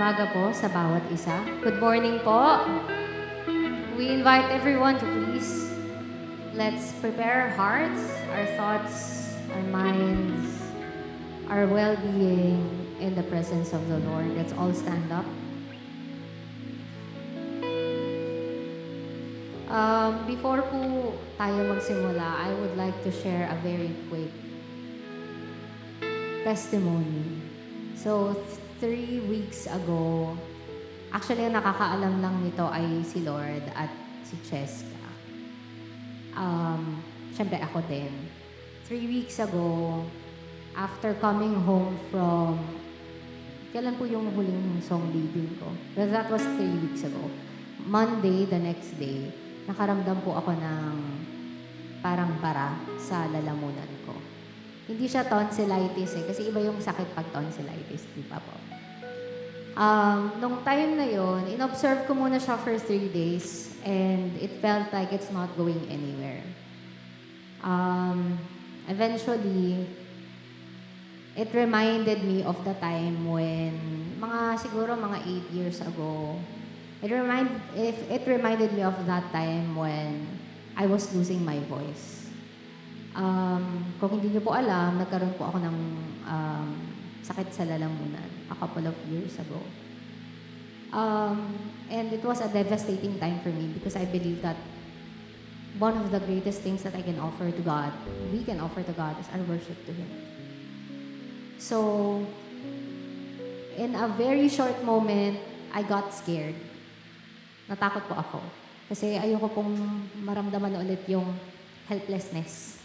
umaga po sa bawat isa. Good morning po. We invite everyone to please, let's prepare our hearts, our thoughts, our minds, our well-being in the presence of the Lord. Let's all stand up. Before po tayo magsimula, I would like to share a very quick testimony. So, 3 weeks ago, actually, ang nakakaalam lang nito ay si Lord at si Cheska. Siyempre, ako din. 3 weeks ago, after coming home from, kailan po yung huling song leading ko? Well, that was 3 weeks ago. Monday, the next day, nakaramdam po ako ng parang bara sa lalamunan ko. Hindi siya tonsillitis kasi iba yung sakit pag tonsillitis, di ba po? Nung time na yon, in-observe ko muna siya for 3 days and it felt like it's not going anywhere. Eventually, it reminded me of the time when, siguro mga 8 years ago, it reminded me of that time when I was losing my voice. Kung hindi niyo po alam, nagkaroon po ako ng sakit sa lalamunan a couple of years ago. And it was a devastating time for me because I believe that one of the greatest things that I can offer to God, we can offer to God, is our worship to Him. So, in a very short moment, I got scared. Natakot po ako. Kasi ayoko pong maramdaman ulit yung helplessness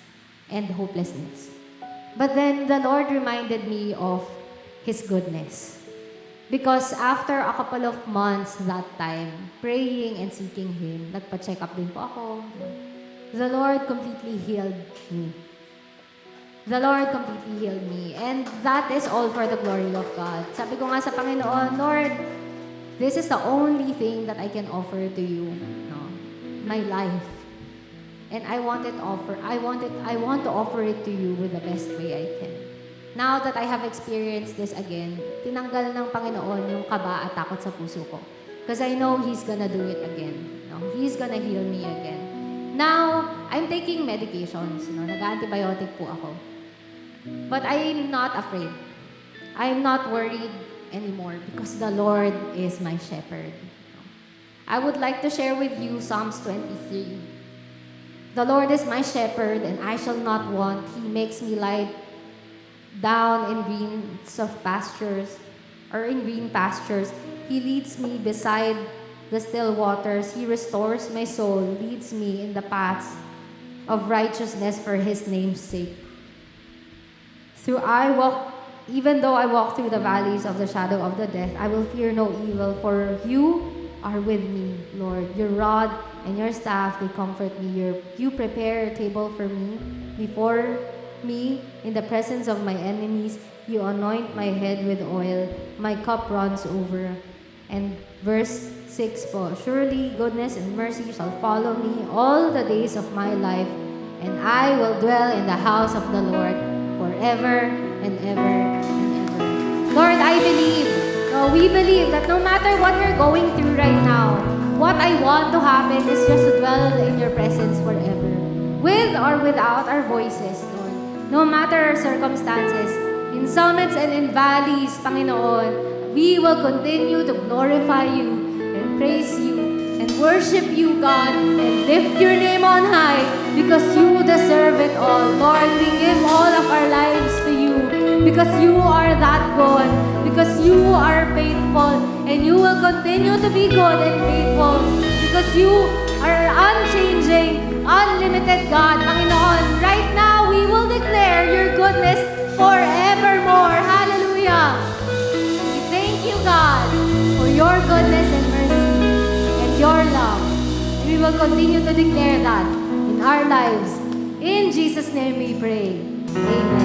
and hopelessness. But then the Lord reminded me of His goodness. Because after a couple of months that time, praying and seeking Him, nagpa-check up din po ako. The Lord completely healed me. The Lord completely healed me. And that is all for the glory of God. Sabi ko nga sa Panginoon, Lord, this is the only thing that I can offer to you, my life. And I want to offer it to you with the best way I can. Now that I have experienced this again, tinanggal ng Panginoon yung kaba at takot sa puso ko. Because I know He's gonna do it again. He's gonna heal me again. Now, I'm taking medications. Nag-antibiotic po ako. But I'm not afraid. I'm not worried anymore because the Lord is my shepherd. I would like to share with you Psalms 23. The Lord is my shepherd, and I shall not want. He makes me lie down in green pastures. He leads me beside the still waters. He restores my soul, leads me in the paths of righteousness for His name's sake. Even though I walk through the valleys of the shadow of the death, I will fear no evil, for you are with me, Lord. Your rod and your staff, they comfort me. You prepare a table for me, before me, in the presence of my enemies. You anoint my head with oil. My cup runs over. And verse 6 po, surely goodness and mercy shall follow me all the days of my life, and I will dwell in the house of the Lord forever and ever and ever. Lord, I believe, we believe that no matter what we're going through right now, what I want to happen is just to dwell in your presence forever. With or without our voices, Lord. No matter our circumstances, in summits and in valleys, Panginoon, we will continue to glorify you and praise you and worship you, God, and lift your name on high because you deserve it all. Lord, we give all of our lives to you because you are that good, because you are faithful, and you will continue to be good and faithful because you are unchanging, unlimited God. Panginoon, right now we will declare your goodness forevermore. Hallelujah. We thank you, God, for your goodness and mercy and your love. We will continue to declare that in our lives. In Jesus' name we pray. Amen.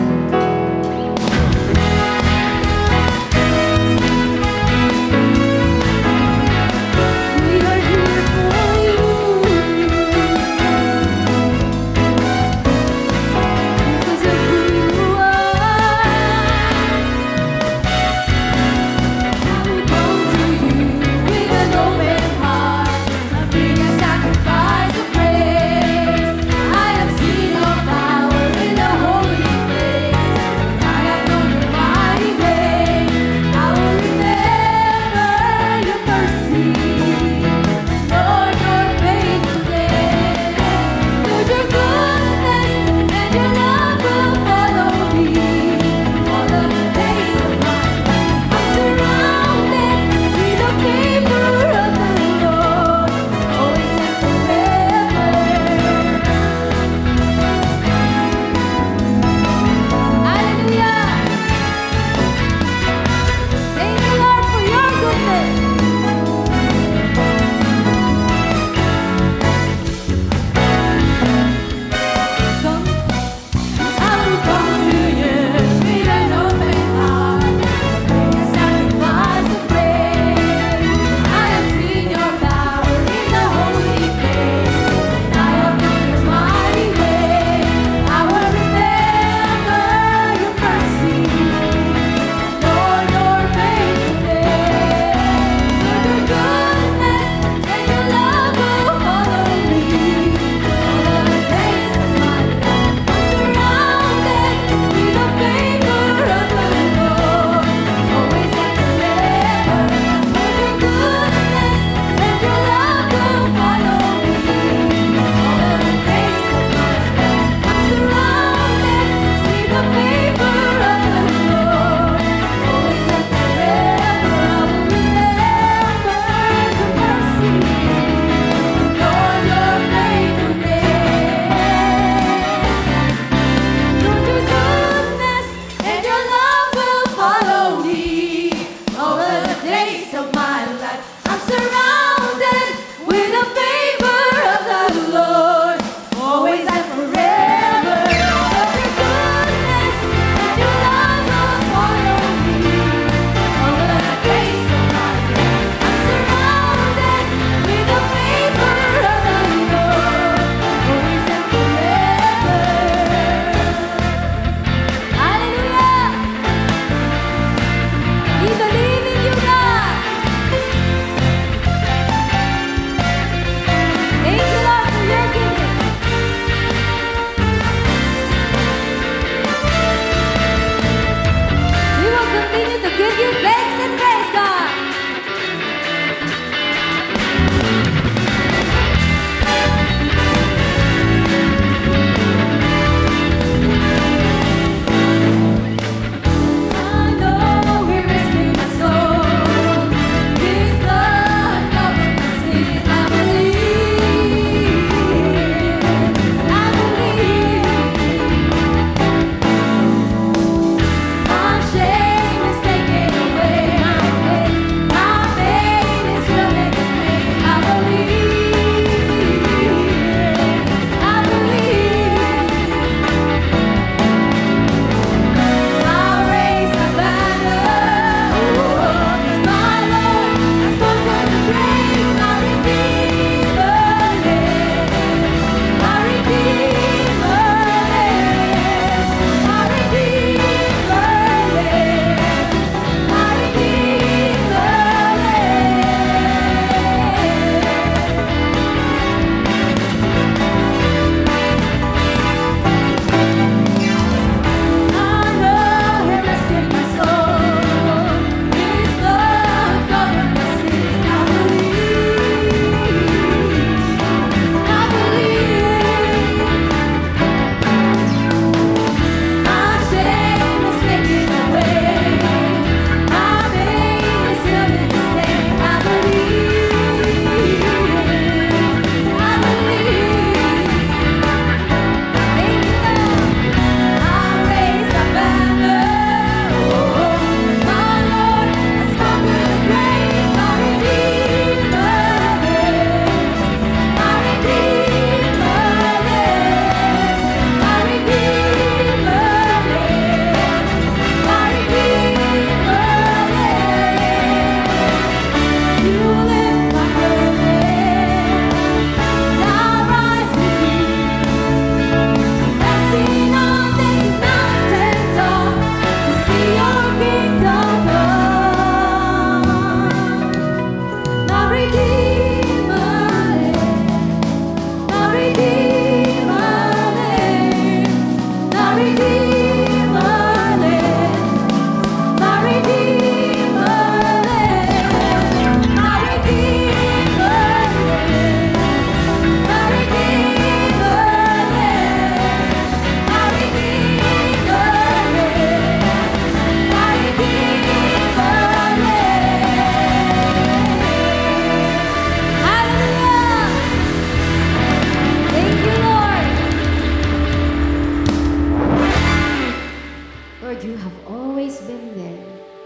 Lord, you have always been there,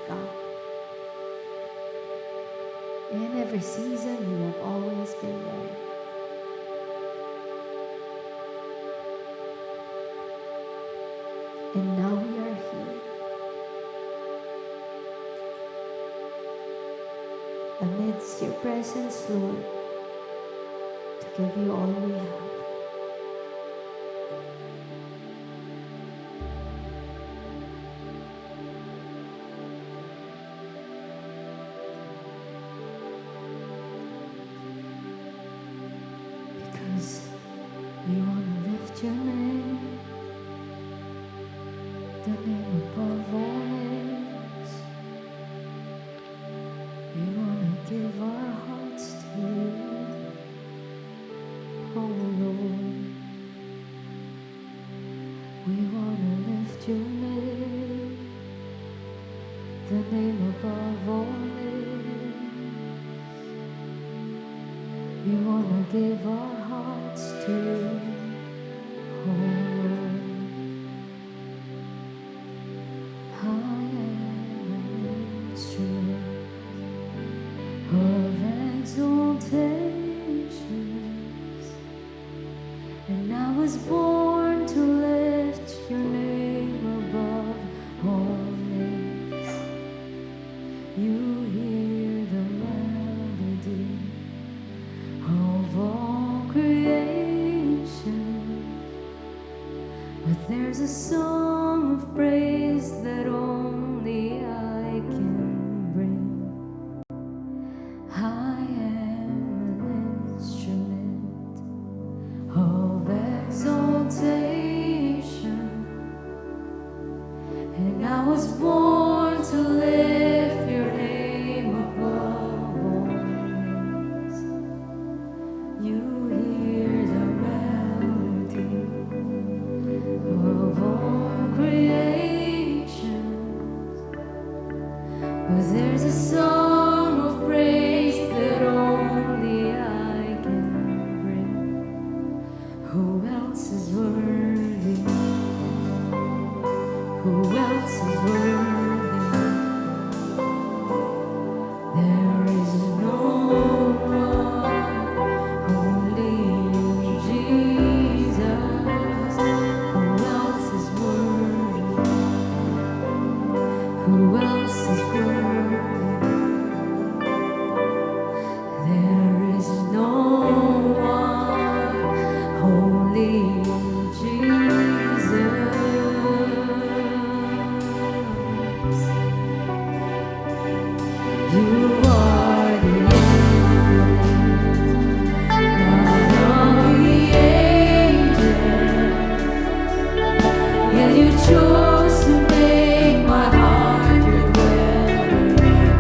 God. In every season, you have always been there. And now we are here. Amidst your presence, Lord, to give you all we have. Because we want to lift your name, the name above all names. We want to give our hearts to you, oh Lord. We want to lift your name, the name above all names. We want to give our hearts to you, oh Lord. I am an instrument of exaltations, and I was born to lift your name above all names. You hear the melody of all creation, but there's a song of praise that only I can bring. I am an instrument of exaltation, and I was born to lift your name above all names. You hear the melody of all creation, but there's a song of praise that only I can bring. Who else is worthy? Who else is worthy? There is no one, only you, Jesus. Who else is worthy? Who else is worthy? There is no one, only you, Jesus. You are the infinite God of the ages, yet you chose to make my heart your dwelling.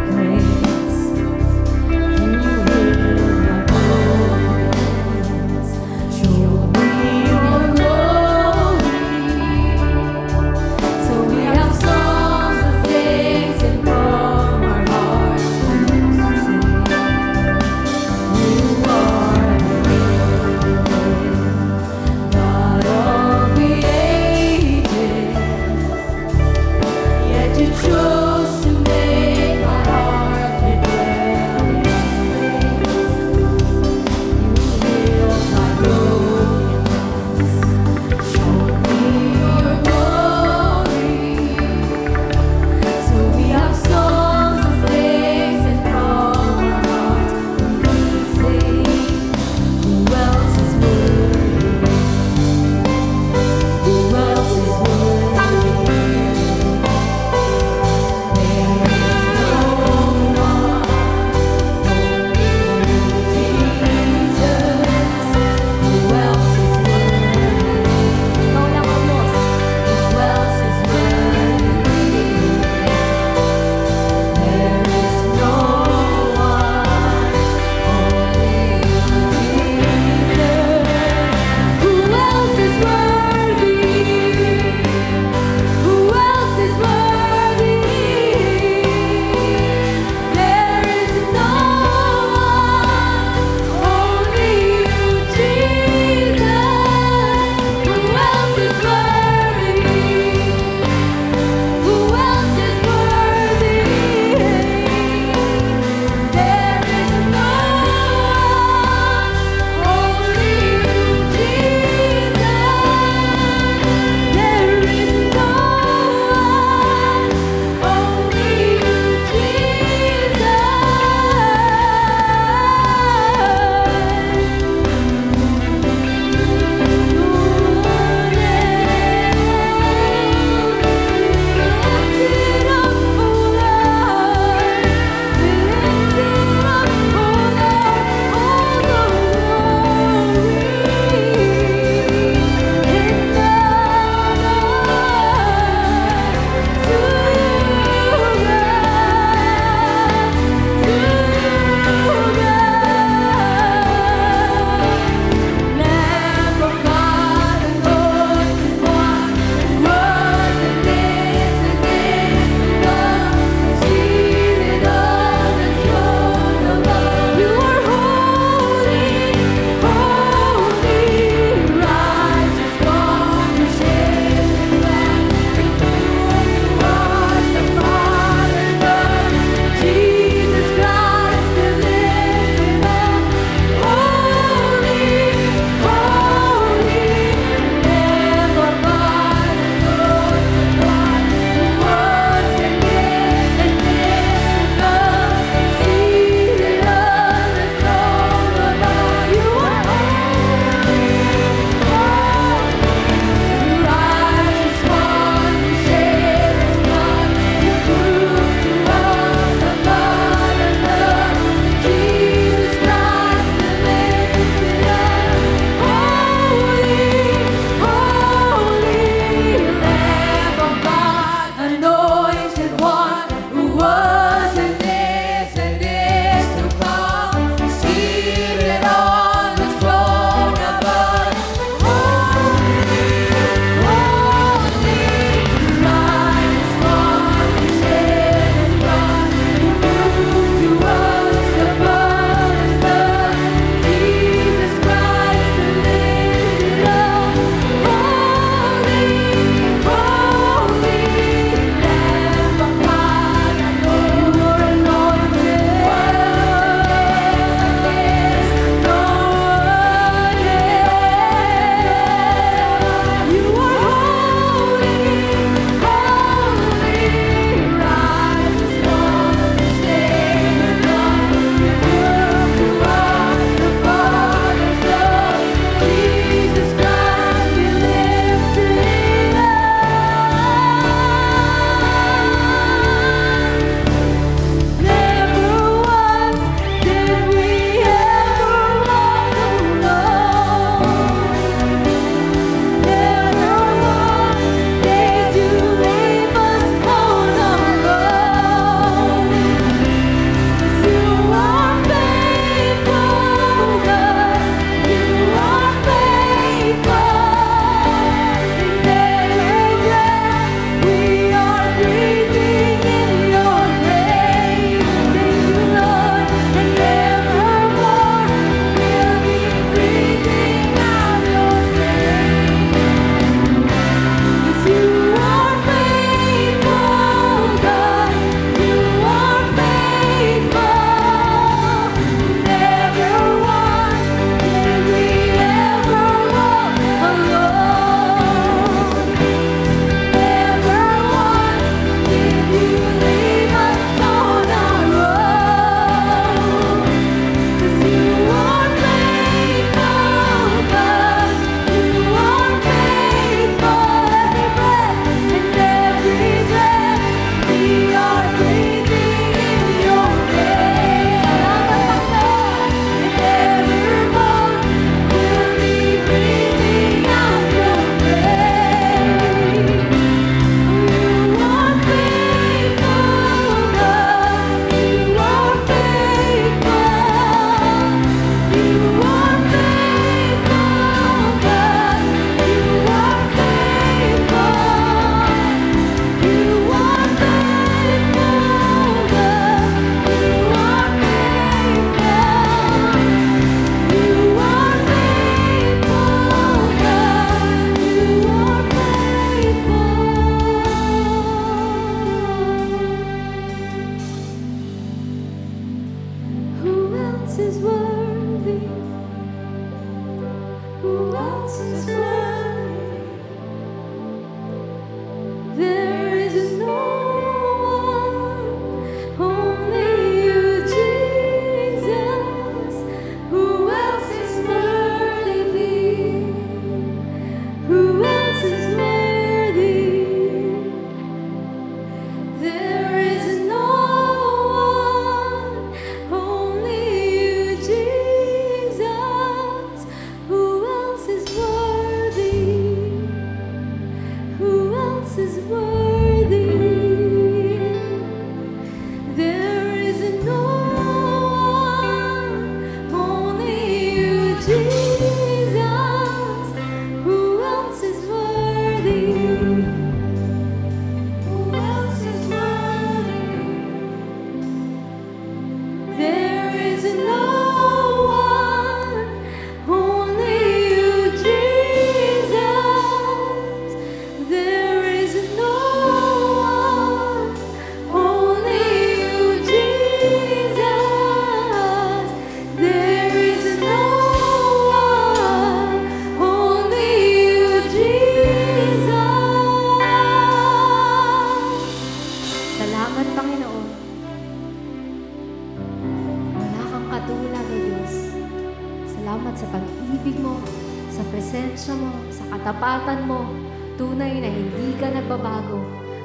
presensya mo, sa katapatan mo, tunay na hindi ka nagbabago.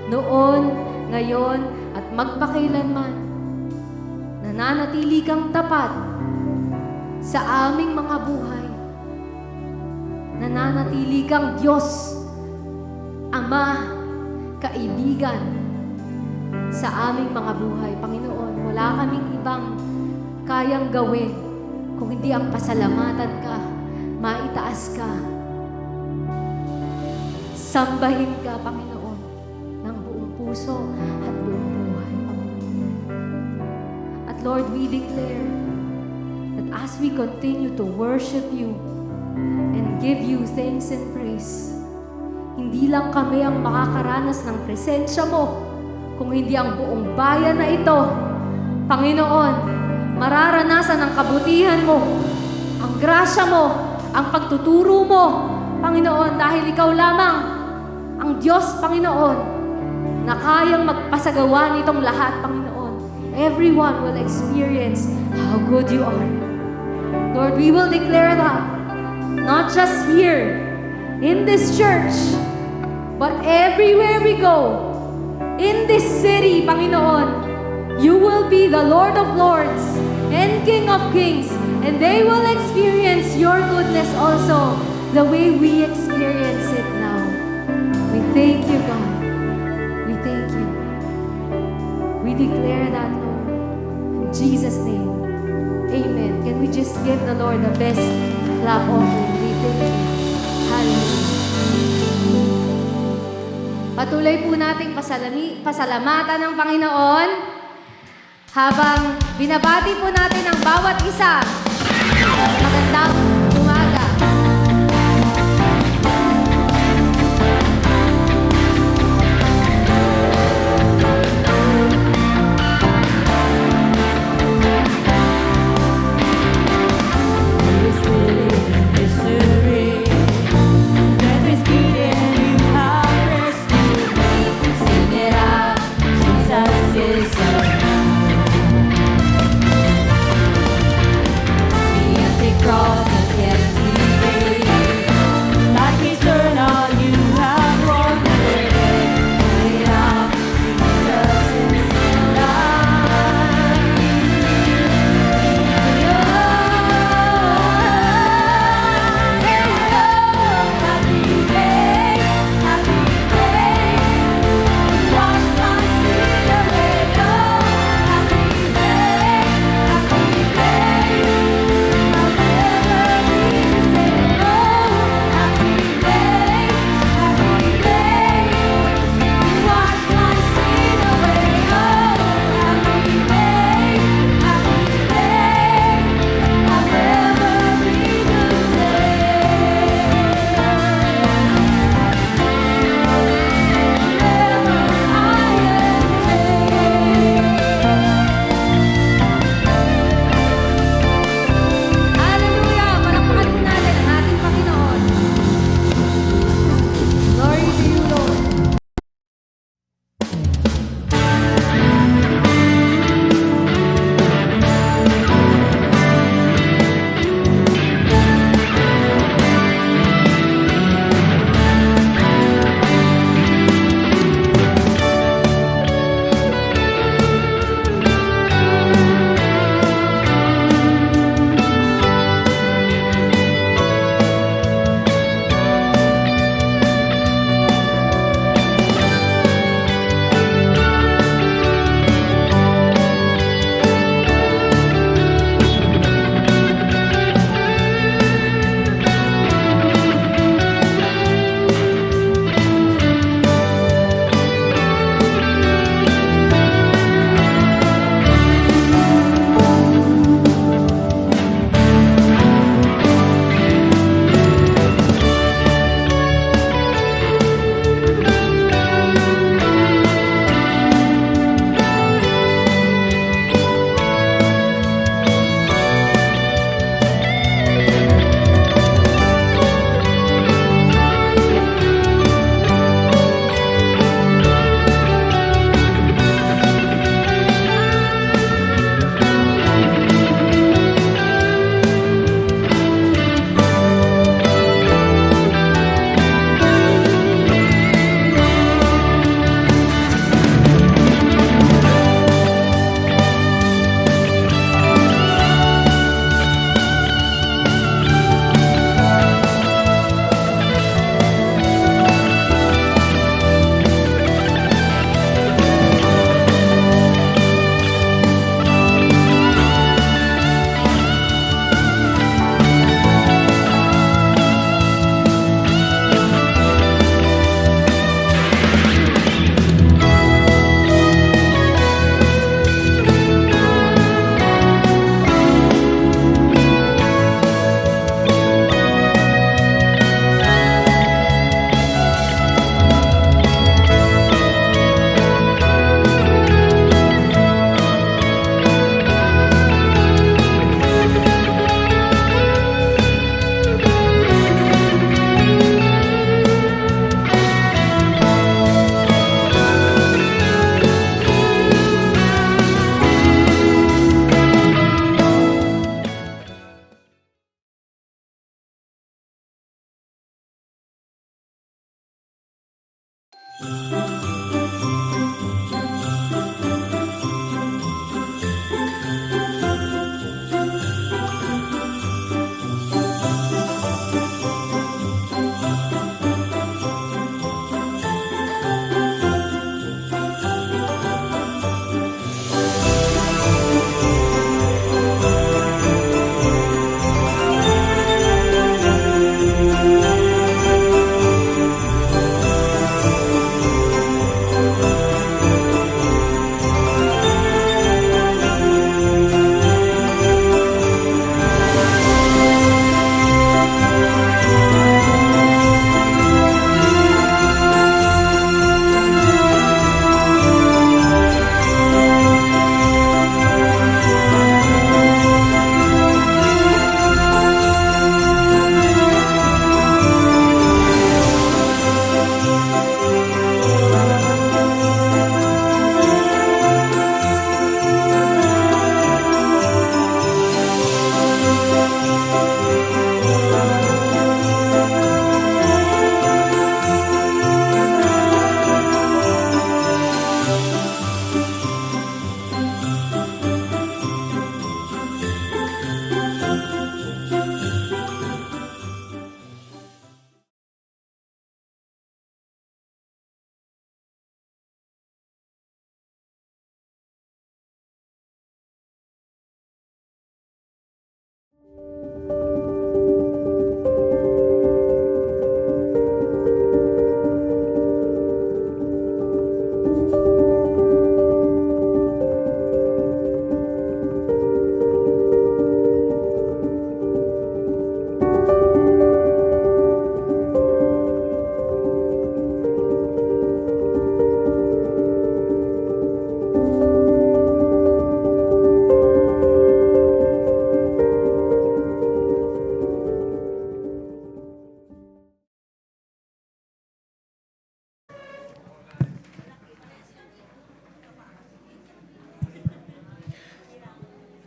Noon, ngayon, at magpakailanman, nananatili kang tapat sa aming mga buhay. Nananatili kang Diyos, Ama, kaibigan sa aming mga buhay. Panginoon, wala kaming ibang kayang gawin kung hindi ang pasalamatan ka, maitaas ka, sambahin ka, Panginoon, ng buong puso at buong buhay, Panginoon. At Lord, we declare that as we continue to worship you and give you thanks and praise, hindi lang kami ang makakaranas ng presensya mo, kung hindi ang buong bayan na ito, Panginoon, mararanasan ang kabutihan mo, ang grasya mo, ang pagtuturo mo, Panginoon, dahil ikaw lamang ang Diyos, Panginoon, na kayang magpasagawa nitong lahat, Panginoon. Everyone will experience how good you are. Lord, we will declare that, not just here, in this church, but everywhere we go, in this city, Panginoon, you will be the Lord of Lords and King of Kings, and they will experience your goodness also the way we experience it now. We thank you, God. We thank you. We declare that, Lord, in Jesus' name. Amen. Can we just give the Lord the best clap offering? We thank you. Hallelujah. Patuloy po nating pasalamatan ng Panginoon habang binabati po natin ang bawat isa. Magandang umaga. Cross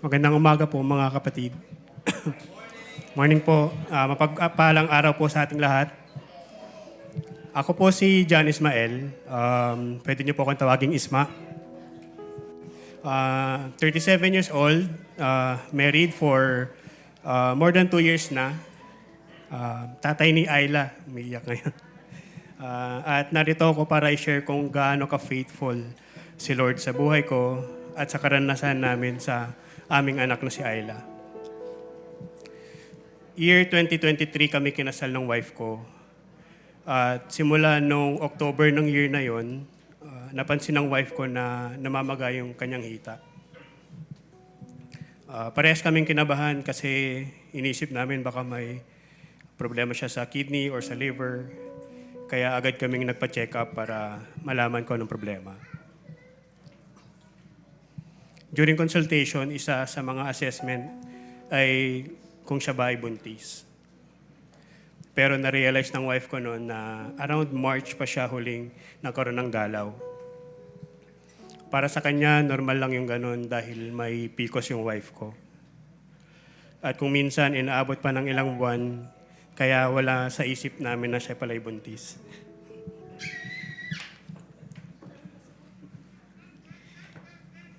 Magandang umaga po mga kapatid. Morning po. Mapagpalang araw po sa ating lahat. Ako po si John Ismael. Pwede niyo po akong tawaging Isma. 37 years old, married for more than 2 years na. Tatay ni Ayla, umiiyak ngayon. At narito ako para i-share kung gaano ka-faithful si Lord sa buhay ko at sa karanasan namin sa aming anak na si Ayla. Year 2023 kami kinasal ng wife ko. At simula nung October ng year na yon, napansin ng wife ko na namamaga yung kanyang hita. Parehas kaming kinabahan kasi inisip namin baka may problema siya sa kidney or sa liver. Kaya agad kaming nagpa-check up para malaman ko anong problema. During consultation, isa sa mga assessment ay kung siya ba ay buntis. Pero na-realize ng wife ko noon na around March pa siya huling nagkaroon ng galaw. Para sa kanya, normal lang yung ganun dahil may PCOS yung wife ko. At kung minsan, inaabot pa ng ilang buwan, kaya wala sa isip namin na siya pala'y buntis.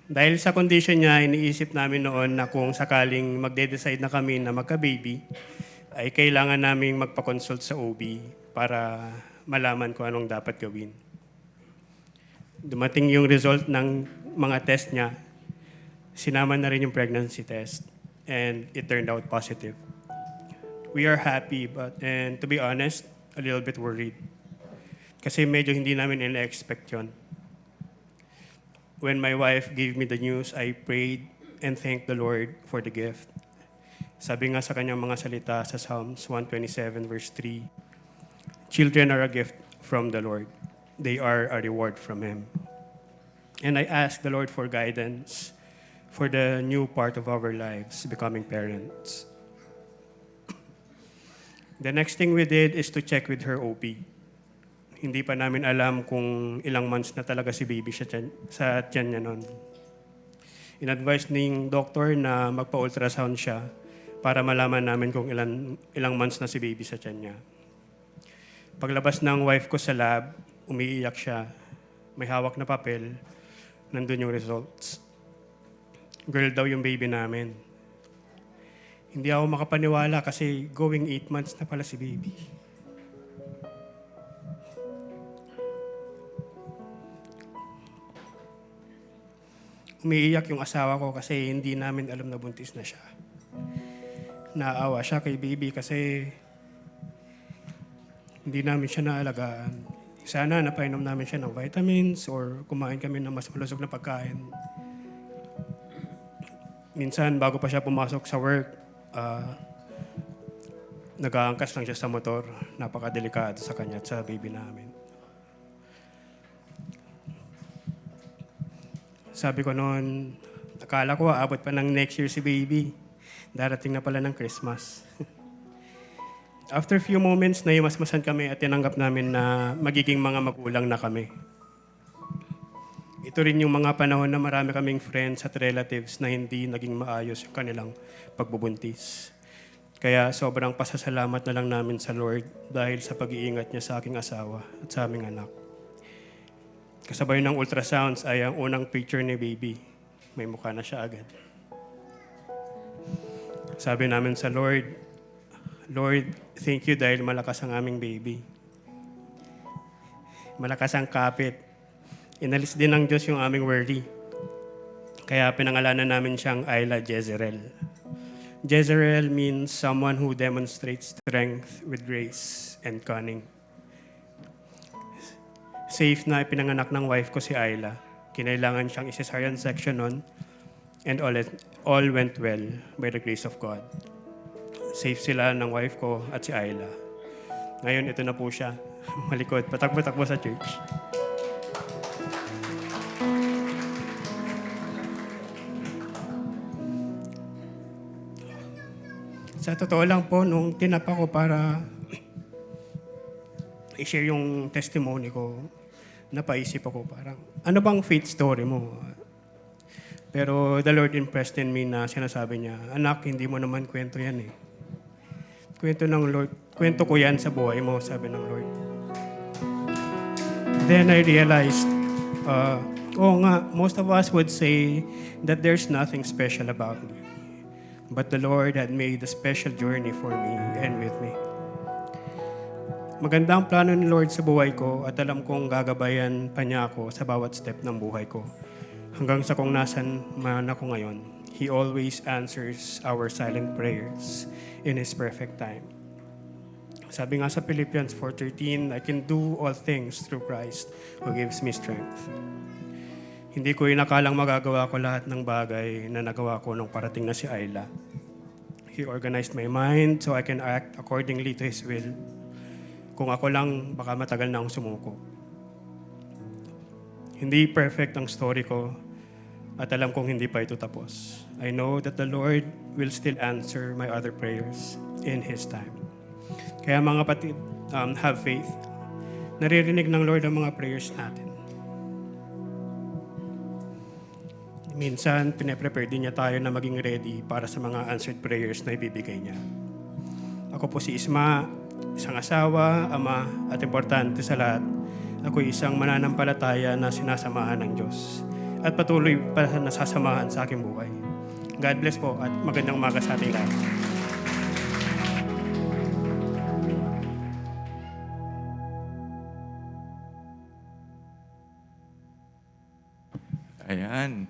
Dahil sa condition niya, iniisip namin noon na kung sakaling magde-decide na kami na magka-baby, ay kailangan naming magpa-consult sa OB para malaman kung anong dapat gawin. Dumating yung result ng mga test niya, sinama na rin yung pregnancy test, and it turned out positive. We are happy, and to be honest, a little bit worried. Kasi medyo hindi namin ina-expect yun. When my wife gave me the news, I prayed and thanked the Lord for the gift. Sabi nga sa kanyang mga salita sa Psalms 127 verse 3, "Children are a gift from the Lord. They are a reward from Him." And I asked the Lord for guidance for the new part of our lives, becoming parents. The next thing we did is to check with her OB. Hindi pa namin alam kung ilang months na talaga si baby sa tiyan niya noon. In-advise ng doctor na magpa-ultrasound siya para malaman namin kung ilang months na si baby sa tiyan niya. Paglabas ng wife ko sa lab, umiiyak siya. May hawak na papel. Nandun yung results. Girl daw yung baby namin. Hindi ako makapaniwala kasi going 8 months na pala si baby. Umiiyak yung asawa ko kasi hindi namin alam na buntis na siya. Naawa siya kay baby kasi hindi namin siya naalagaan. Sana napainom namin siya ng vitamins or kumain kami ng mas malusog na pagkain. Minsan, bago pa siya pumasok sa work, nag-aangkas lang siya sa motor. Napakadelikado sa kanya at sa baby namin. Sabi ko noon, akala ko aabot pa ng next year si baby. Darating na pala ng Christmas. After few moments, naimasmasan kami at tinanggap namin na magiging mga magulang na kami. Ito rin yung mga panahon na marami kaming friends at relatives na hindi naging maayos yung kanilang pagbubuntis. Kaya sobrang pasasalamat na lang namin sa Lord dahil sa pag-iingat niya sa aking asawa at sa aming anak. Kasabay ng ultrasounds ay ang unang picture ni baby. May mukha na siya agad. Sabi namin sa Lord, "Lord, thank you dahil malakas ang aming baby. Malakas ang kapit. Inalis din ng Diyos yung aming worry. Kaya pinangalanan namin siyang Ayla Jezreel. Jezreel means someone who demonstrates strength with grace and cunning." Safe na ipinanganak ng wife ko si Ayla. Kinailangan siyang cesarean section nun, and all went well by the grace of God. Safe sila ng wife ko at si Ayla. Ngayon, ito na po siya. Malikot, patakbo-takbo sa church. Sa totoo lang po, nung tinapa ko para i-share yung testimony ko, napaisip ako parang, ano bang faith story mo? Pero the Lord impressed in me na sinasabi niya, anak, hindi mo naman kwento yan eh. Kwento ng Lord, kwento ko yan sa buhay mo, sabi ng Lord. Then I realized, oo nga, most of us would say that there's nothing special about me. But the Lord had made a special journey for me and with me. Maganda ang plano ni Lord sa buhay ko at alam kong gagabayan pa niya ako sa bawat step ng buhay ko. Hanggang sa kung nasan man ako ngayon, He always answers our silent prayers in His perfect time. Sabi nga sa Philippians 4:13, I can do all things through Christ who gives me strength. Hindi ko inakalang magagawa ko lahat ng bagay na nagawa ko nung parating na si Ayla. He organized my mind so I can act accordingly to His will. Kung ako lang, baka matagal na akong sumuko. Hindi perfect ang story ko at alam kong hindi pa ito tapos. I know that the Lord will still answer my other prayers in His time. Kaya mga kapatid, have faith. Naririnig ng Lord ang mga prayers natin. Minsan, pinaprepare din niya tayo na maging ready para sa mga answered prayers na ibibigay niya. Ako po si Isma, isang asawa, ama, at importante sa lahat, ako'y isang mananampalataya na sinasamahan ng Diyos at patuloy pa nasasamahan sa aking buhay. God bless po at magandang umaga sa ating lahat. Ayan.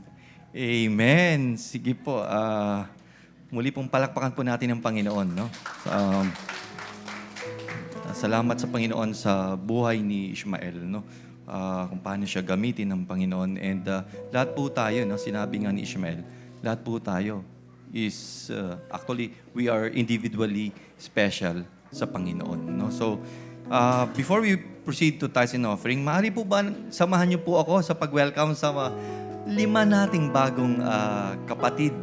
Amen. Sige po. Muli pong palakpakan po natin ang Panginoon. No? Salamat sa Panginoon sa buhay ni Ishmael. No? Kung paano siya gamitin ng Panginoon. And lahat po tayo, no? Sinabi nga ni Ishmael, lahat po tayo is, actually, we are individually special sa Panginoon. No? So, before we proceed to tithes and offering, maaari po ba samahan niyo po ako sa pag-welcome sa 5 nating bagong kapatid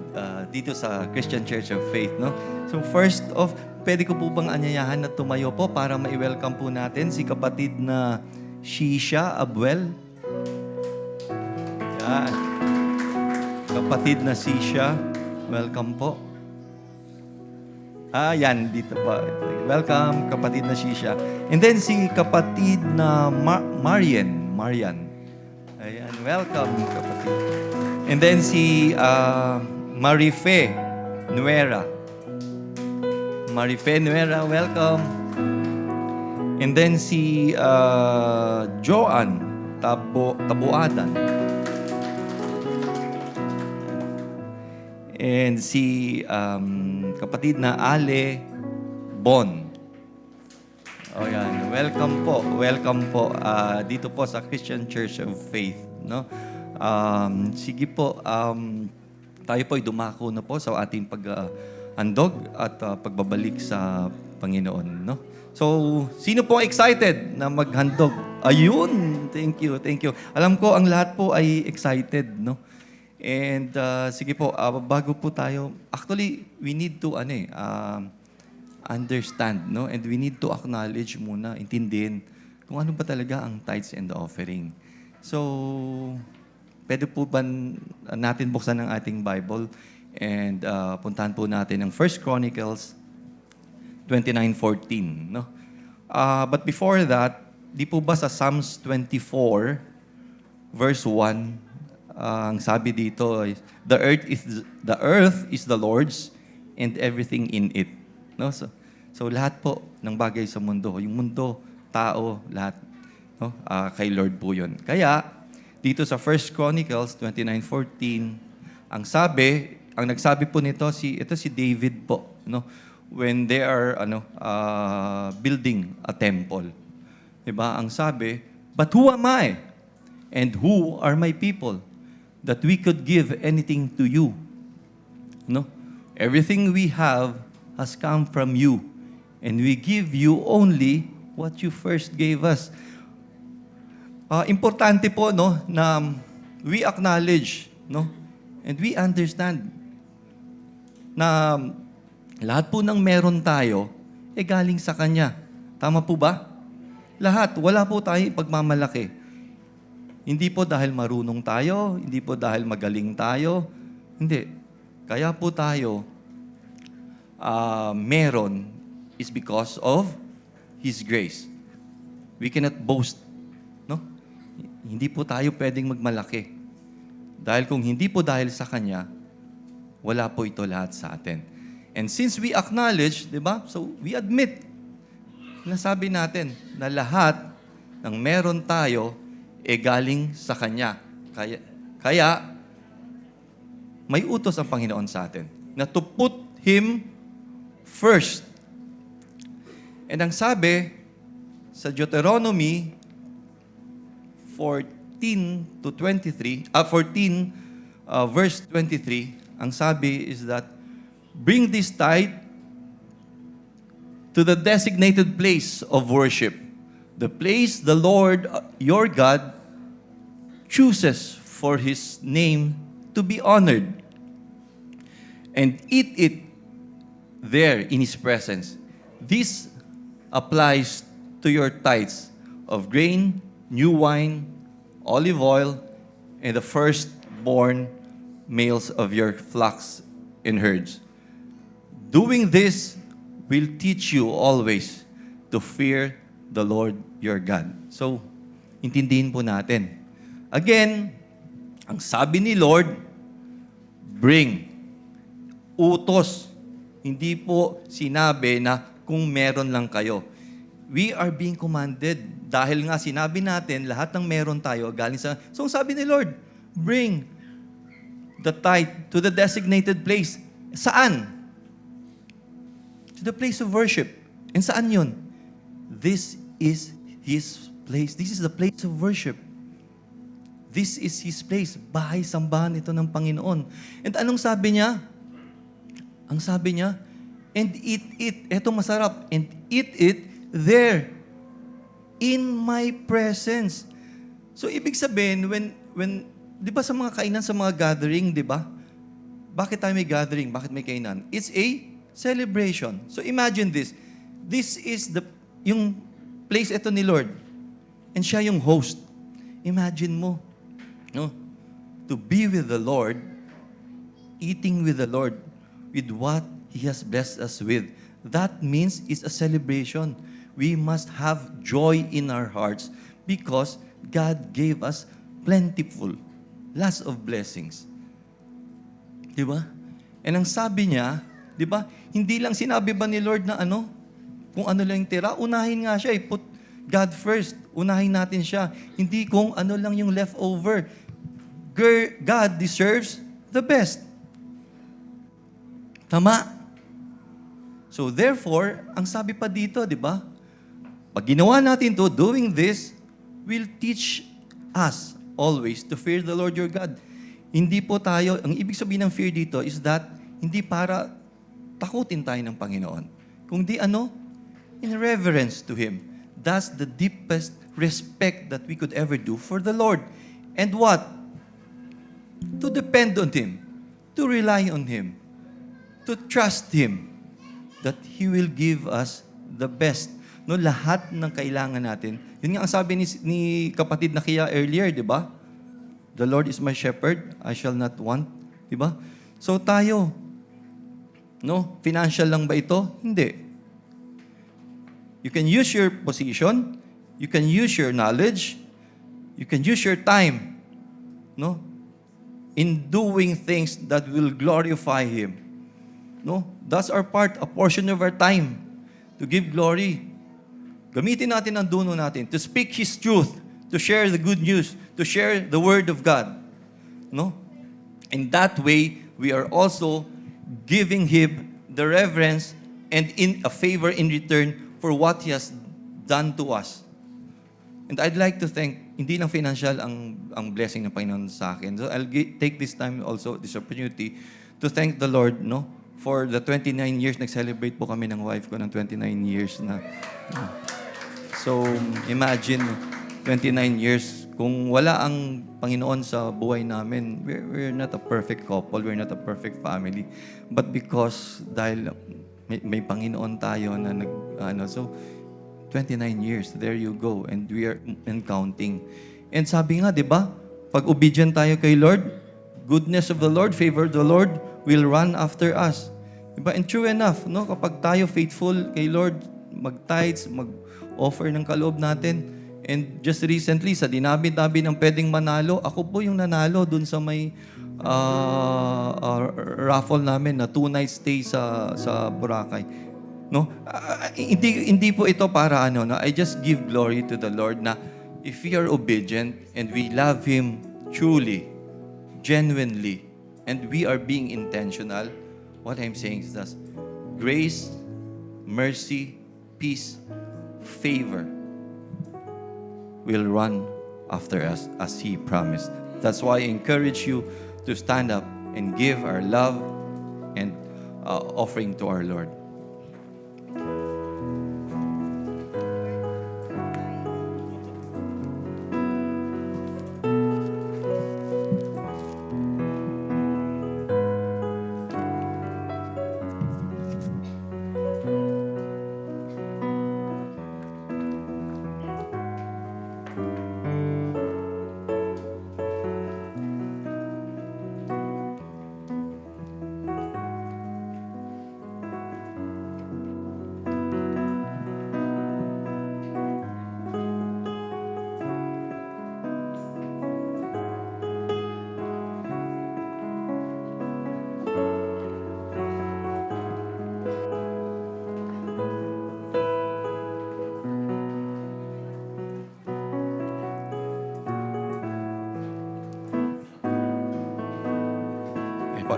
dito sa Christian Church of Faith, no? So first off, pwede ko po bang anyayahan na tumayo po para ma-welcome po natin si kapatid na Shisha Abuel? Yan. Kapatid na Shisha, welcome po. Yan, dito po. Welcome, kapatid na Shisha. And then si kapatid na Marian. Ayan, welcome, kapatid. And then si Marife Nuera. Marife Nuera, welcome. And then si Joan Tabuadan. And si kapatid na Ale Bon. O yan, welcome po dito po sa Christian Church of Faith, no? Sige po, tayo po ay dumako na po sa ating pag-handog at pagbabalik sa Panginoon, no? So, sino po excited na maghandog? Ayun, thank you. Alam ko ang lahat po ay excited, no? And sige po, bago po tayo, actually, we need to understand, no? And we need to acknowledge muna, intindihin kung ano ba talaga ang tithes and offering. So, pwede po ba natin buksan ang ating Bible and puntahan po natin ang 1 Chronicles 29:14, no? But before that, di po ba sa Psalms 24 verse 1, ang sabi dito ay the earth is the Lord's and everything in it. No? So lahat po ng bagay sa mundo, yung mundo, tao, lahat, no? Kay Lord po 'yon. Kaya dito sa 1 Chronicles 29:14, ang nagsabi po nito si David po, no? When they are building a temple. 'Di ba? Ang sabi, "But who am I? And who are my people that we could give anything to you?" No? Everything we have has come from you, and we give you only what you first gave us. Importante po, no, na we acknowledge, no, and we understand na lahat po ng meron tayo galing sa Kanya. Tama po ba? Lahat. Wala po tayong pagmamalaki. Hindi po dahil marunong tayo, hindi po dahil magaling tayo. Hindi. Kaya po tayo meron is because of His grace. We cannot boast. No? Hindi po tayo pwedeng magmalaki. Dahil kung hindi po dahil sa Kanya, wala po ito lahat sa atin. And since we acknowledge, di ba? So we admit, nasabi natin na lahat ng meron tayo galing sa Kanya. Kaya may utos ang Panginoon sa atin na to put Him first. And ang sabi sa Deuteronomy 14 verse 23, ang sabi is that, bring this tithe to the designated place of worship, the place the Lord your God chooses for His name to be honored, and eat it there in His presence. This applies to your tithes of grain, new wine, olive oil, and the firstborn males of your flocks and herds. Doing this will teach you always to fear the Lord your God. So, intindihin po natin. Again, ang sabi ni Lord, bring. Utos. Hindi po sinabi na kung meron lang kayo. We are being commanded. Dahil nga sinabi natin, lahat ng meron tayo galing sa... So, sabi ni Lord, bring the tithe to the designated place. Saan? To the place of worship. And saan yun? This is His place. This is the place of worship. This is His place. Bahay-sambahan ito ng Panginoon. And anong sabi niya? Ang sabi niya, and eat it. Ito masarap. And eat it there. In my presence. So, ibig sabihin, when di ba sa mga kainan, sa mga gathering, di ba? Bakit tayo may gathering? Bakit may kainan? It's a celebration. So, imagine this. This is yung place ito ni Lord. And siya yung host. Imagine mo, no? To be with the Lord, eating with the Lord, with what He has blessed us with. That means it's a celebration. We must have joy in our hearts because God gave us plentiful, lots of blessings. Di ba? And ang sabi niya, di ba, hindi lang sinabi ba ni Lord na kung ano lang yung tira, unahin nga siya, put God first, unahin natin siya. Hindi kung ano lang yung leftover. God deserves the best. Tama? So therefore, ang sabi pa dito, di ba? Pag ginawa natin to, doing this will teach us always to fear the Lord your God. Hindi po tayo, ang ibig sabihin ng fear dito is that hindi para takutin tayo ng Panginoon. Kundi in reverence to Him. That's the deepest respect that we could ever do for the Lord. And what? To depend on Him. To rely on Him. To trust Him. That He will give us the best. No, lahat ng kailangan natin. Yun nga ang sabi ni kapatid na Kia earlier, di ba? The Lord is my shepherd, I shall not want. Di ba? So tayo, no? Financial lang ba ito? Hindi. You can use your position, you can use your knowledge, you can use your time, no? In doing things that will glorify Him. No? That's our part, a portion of our time to give glory. Gamitin natin ang duno natin to speak His truth, to share the good news, to share the Word of God. No? In that way, we are also giving Him the reverence and in a favor in return for what He has done to us. And I'd like to thank, hindi lang financial ang blessing ng Panginoon sa akin. So I'll take this time also, this opportunity, to thank the Lord, no? For the 29 years, nag-celebrate po kami ng wife ko ng 29 years na. So, imagine, 29 years, kung wala ang Panginoon sa buhay namin, we're not a perfect couple, we're not a perfect family. But because, dahil may Panginoon tayo na so, 29 years, there you go, and we are counting. And sabi nga, di ba? Pag obedient tayo kay Lord, goodness of the Lord, favor of the Lord will run after us. Diba? And true enough, no? Kapag tayo faithful kay Lord, mag-tithes, mag-offer ng kaloob natin. And just recently, sa dinabi-dabi ng pwedeng manalo, ako po yung nanalo dun sa may raffle namin na 2 night stay sa Boracay. No? Hindi po ito para ano, no? I just give glory to the Lord na if we are obedient and we love Him truly, genuinely, and we are being intentional, what I'm saying is that grace, mercy, peace, favor will run after us as He promised. That's why I encourage you to stand up and give our love and offering to our Lord.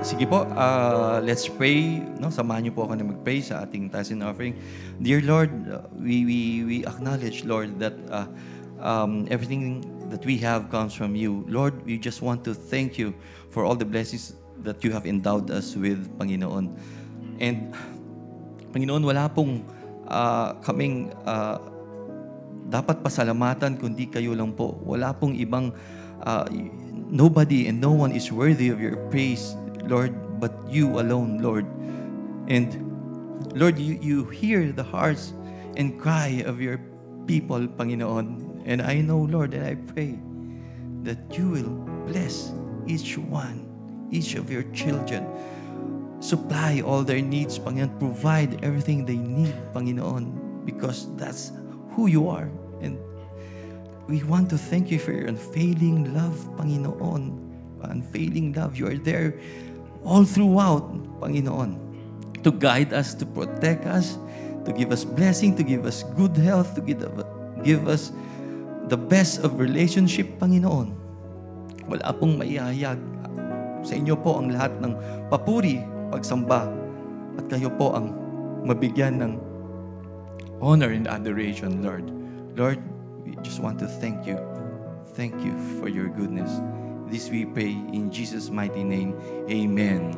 Sige po, let's pray. No? Samahan niyo po ako na mag-pray sa ating tithes and offering. Dear Lord, we acknowledge, Lord, that everything that we have comes from you. Lord, we just want to thank you for all the blessings that you have endowed us with, Panginoon. And, Panginoon, wala pong kaming dapat pasalamatan kundi kayo lang po. Wala pong ibang, nobody and no one is worthy of your praise, Lord, but you alone, Lord. And Lord, you hear the hearts and cry of your people, Panginoon. And I know, Lord, and I pray that you will bless each one, each of your children. Supply all their needs, Panginoon. Provide everything they need, Panginoon, because that's who you are. And we want to thank you for your unfailing love, Panginoon. Unfailing love. You are there all throughout, Panginoon, to guide us, to protect us, to give us blessing, to give us good health, to give us the best of relationship, Panginoon. Wala pong maihayag. Sa inyo po ang lahat ng papuri, pagsamba, at kayo po ang mabigyan ng honor and adoration, Lord. Lord, we just want to thank you. Thank you for your goodness. This we pray in Jesus' mighty name. Amen.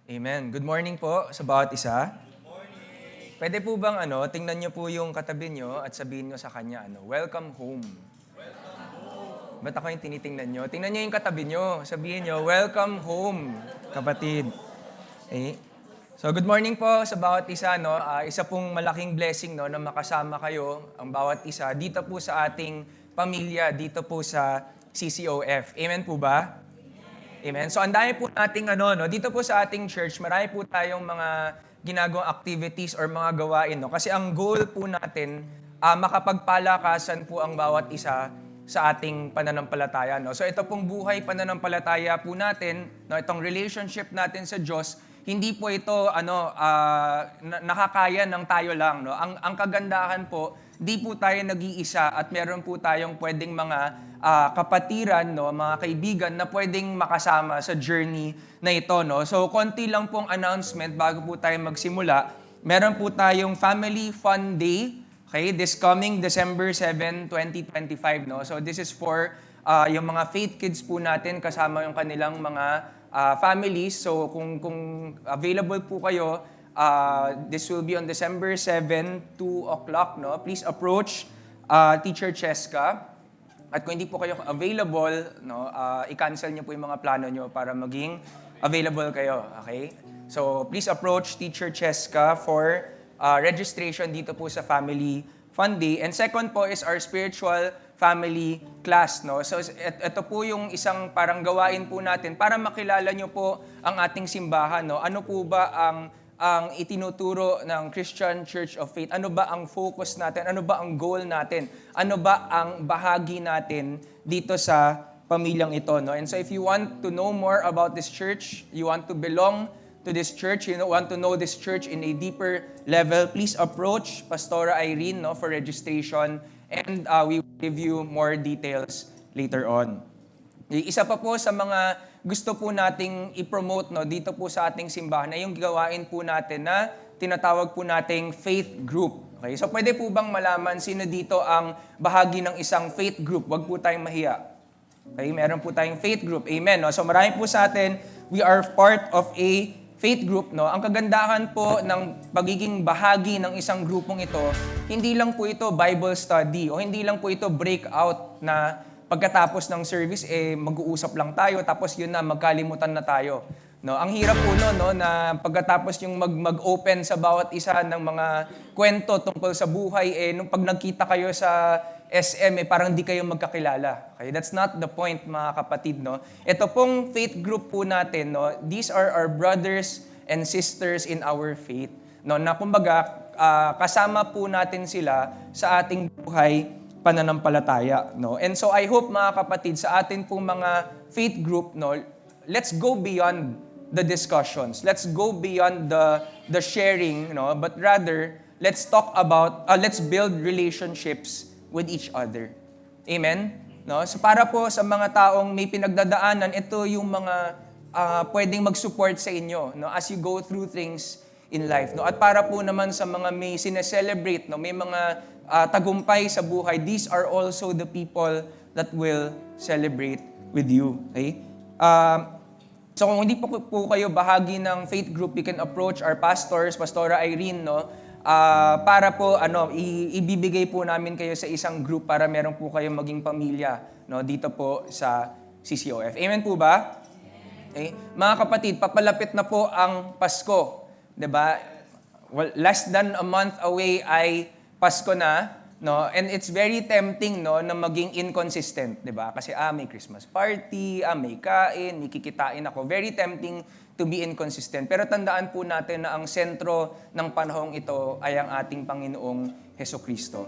Amen. Good morning po sa bawat isa. Pwede po bang tingnan niyo po yung katabi niyo at sabihin niyo sa kanya, welcome home. Ba't ako yung tinitingnan niyo? Tingnan niyo yung katabi niyo. Sabihin niyo, welcome home, kapatid. So good morning po sa bawat isa. Isa pong malaking blessing na makasama kayo, ang bawat isa, dito po sa ating pamilya, dito po sa CCOF. Amen po ba? Amen. So ang dami po nating dito po sa ating church, marami po tayong mga ginagawang activities or mga gawain. Kasi ang goal po natin, makapagpalakasan po ang bawat isa sa ating pananampalataya. So ito pong buhay pananampalataya po natin, itong relationship natin sa Diyos, hindi po ito nakakaya ng tayo lang. Ang kagandahan po, di po tayo nag-iisa at meron po tayong pwedeng mga kapatiran, mga kaibigan na pwedeng makasama sa journey na ito. So konti lang pong announcement bago po tayo magsimula. Meron po tayong Family Fun Day, okay, this coming December 7, 2025. So this is for yung mga faith kids po natin kasama yung kanilang mga families. So kung available po kayo, this will be on December 7, 2 o'clock. Please approach Teacher Cheska. At kung hindi po kayo available, i-cancel niyo po yung mga plano niyo para maging available kayo. Okay? So please approach Teacher Cheska for registration dito po sa Family Fun Day. And second po is our spiritual family class. No? So ito po yung isang parang gawain po natin para makilala nyo po ang ating simbahan. No? Ano po ba ang itinuturo ng Christian Church of Faith? Ano ba ang focus natin? Ano ba ang goal natin? Ano ba ang bahagi natin dito sa pamilyang ito? No? And so if you want to know more about this church, you want to belong to this church, you want to know this church in a deeper level, please approach Pastora Irene for registration, and we will give you more details later on. Isa pa po sa mga gusto po nating i-promote dito po sa ating simbahan ay yung gawain po natin na tinatawag po nating faith group. Okay? So pwede po bang malaman sino dito ang bahagi ng isang faith group? Huwag po tayong mahiya. Okay? Meron po tayong faith group. Amen. No? So marami po sa atin, we are part of a faith group. No? Ang kagandahan po ng pagiging bahagi ng isang grupong ito, hindi lang po ito Bible study o hindi lang po ito breakout na pagkatapos ng service, mag-uusap lang tayo, tapos yun na, magkalimutan na tayo. No, ang hirap po na pagkatapos yung mag-open sa bawat isa ng mga kwento tungkol sa buhay, nung pag nagkita kayo sa SM, parang di kayo magkakilala. Okay? That's not the point, mga kapatid. No? Ito pong faith group po natin, these are our brothers and sisters in our faith. No, na kumbaga, kasama po natin sila sa ating buhay pananampalataya. No? And so I hope, mga kapatid, sa atin pong mga faith group, let's go beyond the discussions. Let's go beyond the sharing, but rather, let's talk about, let's build relationships with each other. Amen? No? So para po sa mga taong may pinagdadaanan, ito yung mga pwedeng mag-support sa inyo as you go through things in life. No? At para po naman sa mga may sineselebrate, may mga tagumpay sa buhay, these are also the people that will celebrate with you. Okay? So kung hindi po kayo bahagi ng faith group, you can approach our pastors, Pastora Irene, para po ibibigay po namin kayo sa isang group para meron po kayong maging pamilya dito po sa CCOF. Amen po ba? Okay? Mga kapatid, papalapit na po ang Pasko. 'Di ba? Well, less than a month away ay Pasko na, and it's very tempting na maging inconsistent, 'di ba? Kasi may Christmas party, may kain, may kikitain ako. Very tempting to be inconsistent. Pero tandaan po natin na ang sentro ng panahong ito ay ang ating Panginoong Hesukristo.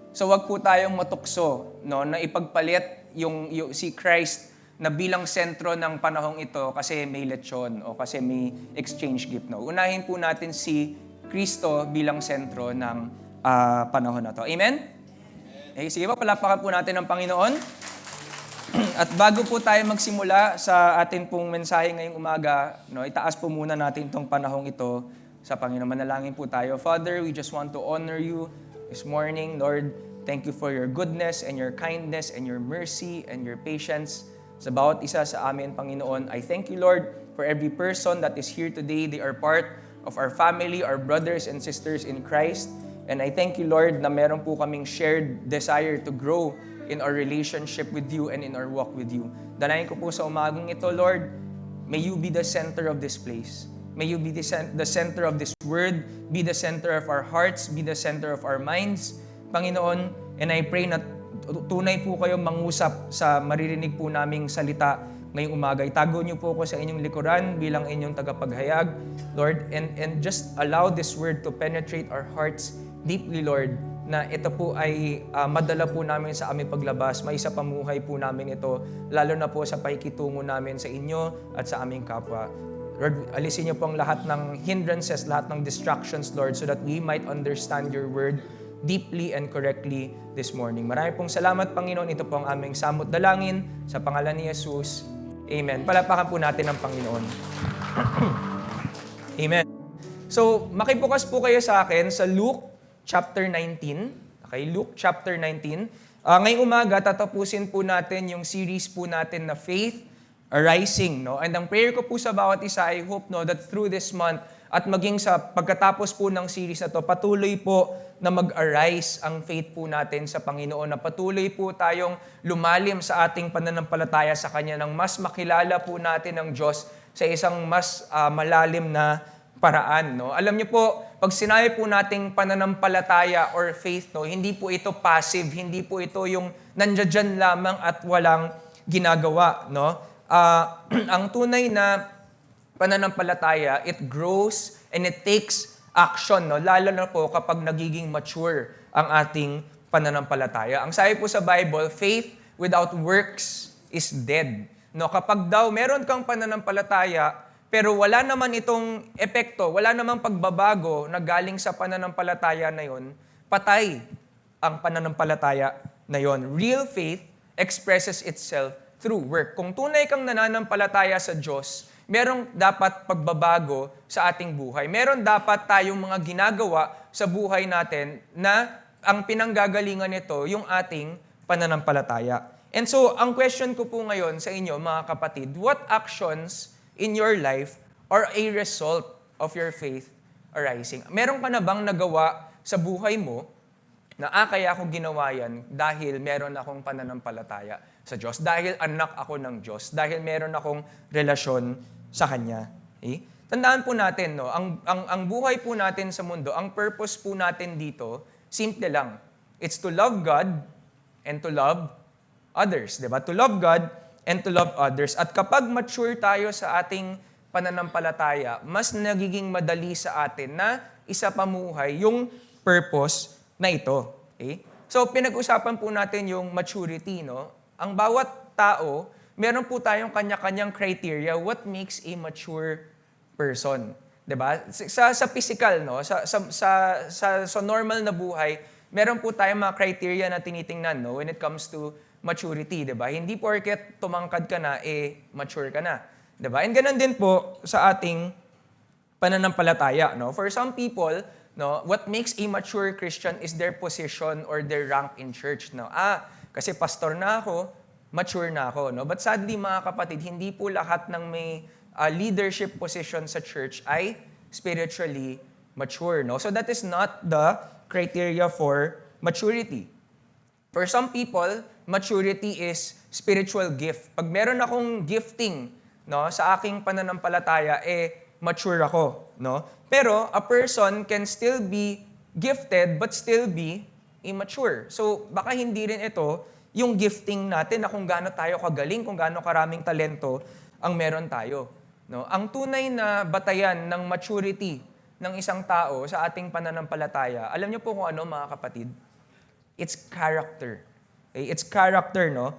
So wag po tayong matukso na ipagpalit yung si Christ na bilang sentro ng panahong ito kasi may lechon o kasi may exchange gift. Unahin po natin si Kristo bilang sentro ng panahon na to. Amen? Okay, sige pa, palapakan po natin ang Panginoon. At bago po tayo magsimula sa atin pong mensahe ngayong umaga, itaas po muna natin itong panahong ito sa Panginoon. Manalangin po tayo. Father, we just want to honor you this morning. Lord, thank you for your goodness and your kindness and your mercy and your patience sa bawat isa sa amin, Panginoon. I thank you, Lord, for every person that is here today. They are part of our family, our brothers and sisters in Christ. And I thank you, Lord, na meron po kaming shared desire to grow in our relationship with you and in our walk with you. Dalayan ko po sa umagang ito, Lord, may you be the center of this place. May you be the center of this word, be the center of our hearts, be the center of our minds, Panginoon. And I pray na tunay po kayo mangusap sa maririnig po naming salita ngayong umaga. Itago niyo po ako sa inyong likuran bilang inyong tagapaghayag, Lord, and just allow this word to penetrate our hearts deeply, Lord, na ito po ay madala po namin sa aming paglabas, may isa pamuhay po namin ito, lalo na po sa pakikitungo namin sa inyo at sa aming kapwa. Lord, alisin niyo po ang lahat ng hindrances, lahat ng distractions, Lord, so that we might understand your word deeply and correctly this morning. Marami pong salamat, Panginoon. Ito po ang aming samot dalangin sa pangalan ni Jesus. Amen. Palapakan po natin ang Panginoon. Amen. So, makibukas po kayo sa akin sa Luke chapter 19. Okay, Luke chapter 19. Ngayong umaga, tatapusin po natin yung series po natin na Faith Arising. And ang prayer ko po sa bawat isa, I hope that through this month at maging sa pagkatapos po ng series na to, patuloy po na mag-arise ang faith po natin sa Panginoon, na patuloy po tayong lumalim sa ating pananampalataya sa Kanya, nang mas makilala po natin ang Diyos sa isang mas malalim na paraan, no? Alam niyo po, pag sinabi po nating pananampalataya or faith, no, hindi po ito passive, hindi po ito yung nandiyan lamang at walang ginagawa, no? Ang tunay na pananampalataya, it grows and it takes action, no? Lalo na po kapag nagiging mature ang ating pananampalataya. Ang sabi po sa Bible, faith without works is dead. No, kapag daw meron kang pananampalataya, pero wala naman itong epekto, wala namang pagbabago na galing sa pananampalataya na yon, patay ang pananampalataya na yon. Real faith expresses itself through work. Kung tunay kang nananampalataya sa Diyos, merong dapat pagbabago sa ating buhay. Meron dapat tayong mga ginagawa sa buhay natin na ang pinanggagalingan nito yung ating pananampalataya. And so, ang question ko po ngayon sa inyo, mga kapatid, what actions in your life are a result of your faith arising? Meron ka na bang nagawa sa buhay mo na kaya ako ginawa yan dahil meron akong pananampalataya sa Diyos, dahil anak ako ng Diyos, dahil meron akong relasyon sa Kanya. Okay? Tandaan po natin, no, ang buhay po natin sa mundo, ang purpose po natin dito, simple lang. It's to love God and to love others, di ba? To love God and to love others. At kapag mature tayo sa ating pananampalataya, mas nagiging madali sa atin na isapamuhay yung purpose na ito. Okay? So, pinag-usapan po natin yung maturity, no? Ang bawat tao, meron po tayong kanya-kanyang criteria what makes a mature person. Di ba? Sa physical, no? Sa normal na buhay, meron po tayong mga criteria na tinitingnan, no? When it comes to maturity, 'di ba? Hindi porket tumangkad ka na mature ka na, 'di ba? And ganun din po sa ating pananampalataya, no? For some people, no, what makes a mature Christian is their position or their rank in church, no? Kasi pastor na ako, mature na ako, no? But sadly, mga kapatid, hindi po lahat ng may leadership position sa church ay spiritually mature, no? So that is not the criteria for maturity. For some people, maturity is spiritual gift. Pag meron akong gifting, no, sa aking pananampalataya, mature ako, no? Pero a person can still be gifted but still be immature. So baka hindi rin ito yung gifting natin na kung gaano tayo kagaling, kung gaano karaming talento ang meron tayo, no? Ang tunay na batayan ng maturity ng isang tao sa ating pananampalataya, alam niyo po kung ano, mga kapatid? It's character. Okay? It's character, no?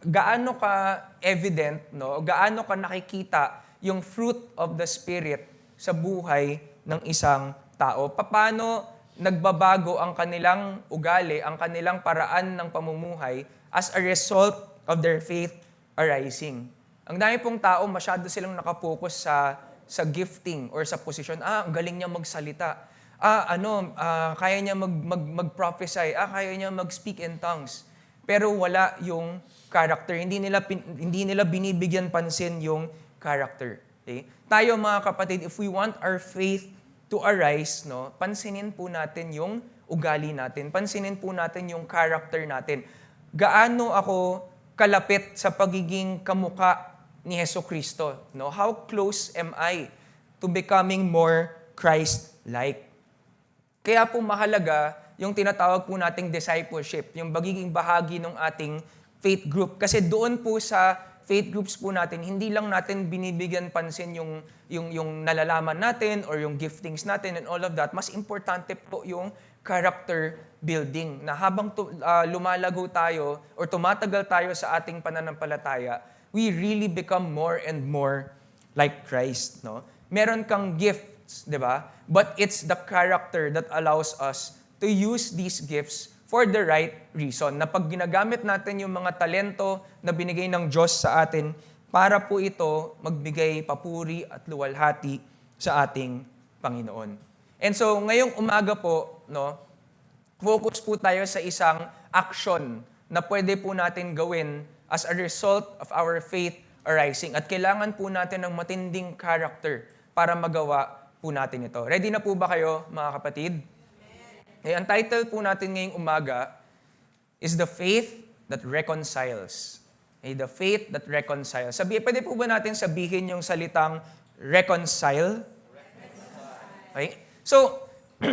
Gaano ka evident, no? Gaano ka nakikita yung fruit of the Spirit sa buhay ng isang tao? Paano nagbabago ang kanilang ugali, ang kanilang paraan ng pamumuhay as a result of their faith arising? Ang dami pong tao, masyado silang nakapokus sa gifting or sa posisyon. Ang galing niya magsalita. Kaya niya mag-prophesy, kaya niya mag-speak in tongues. Pero wala yung character. Hindi nila binibigyan pansin yung character. Okay? Tayo, mga kapatid, if we want our faith to arise, no, pansinin po natin yung ugali natin. Pansinin po natin yung character natin. Gaano ako kalapit sa pagiging kamuka ni Jesucristo? No? How close am I to becoming more Christ-like? Kaya po mahalaga yung tinatawag po nating discipleship, yung magiging bahagi ng ating faith group. Kasi doon po sa faith groups po natin, hindi lang natin binibigyan pansin yung nalalaman natin or yung giftings natin and all of that. Mas importante po yung character building na habang lumalago tayo or tumatagal tayo sa ating pananampalataya, we really become more and more like Christ, no? Meron kang gifts, di ba? But it's the character that allows us to use these gifts for the right reason. Na pag ginagamit natin yung mga talento na binigay ng Diyos sa atin, para po ito magbigay papuri at luwalhati sa ating Panginoon. And so, ngayong umaga po, no, focus po tayo sa isang action na pwede po natin gawin as a result of our faith arising. At kailangan po natin ng matinding character para magawa po natin ito. Ready na po ba kayo, mga kapatid? Ang title po natin ngayong umaga is The Faith That Reconciles. The faith that reconciles. Pwede po ba natin sabihin yung salitang reconcile? Okay? So,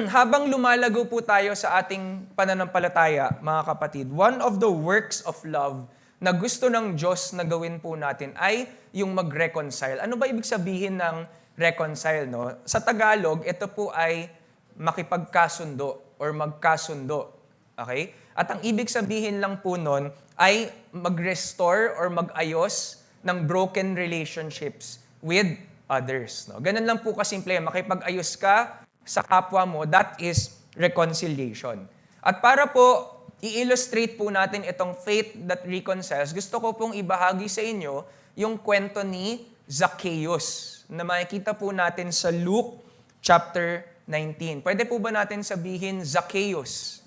habang lumalago po tayo sa ating pananampalataya, mga kapatid, one of the works of love na gusto ng Diyos na gawin po natin ay yung mag-reconcile. Ano ba ibig sabihin ng reconcile? No? Sa Tagalog, ito po ay makipagkasundo or magkasundo. Okay? At ang ibig sabihin lang po nun ay mag-restore or mag-ayos ng broken relationships with others. No? Ganun lang po kasimple. Makipag-ayos ka sa kapwa mo, that is reconciliation. At para po i-illustrate po natin itong faith that reconciles, gusto ko pong ibahagi sa inyo yung kwento ni Zacchaeus na makikita po natin sa Luke chapter 19. Pwede po ba natin sabihin Zacchaeus?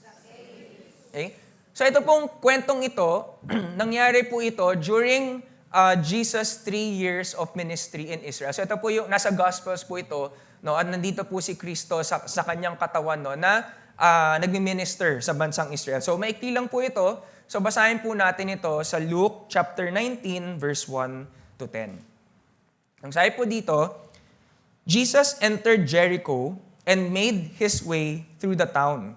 Okay? So ito pong kwentong ito, nangyari po ito during Jesus' 3 years of ministry in Israel. So ito po yung, nasa Gospels po ito, no, at nandito po si Kristo sa kanyang katawan, no, na nagmi-minister sa bansang Israel. So maikli lang po ito. So basahin po natin ito sa Luke chapter 19 verse 1 to 10. Ang sabi po dito, Jesus entered Jericho and made his way through the town.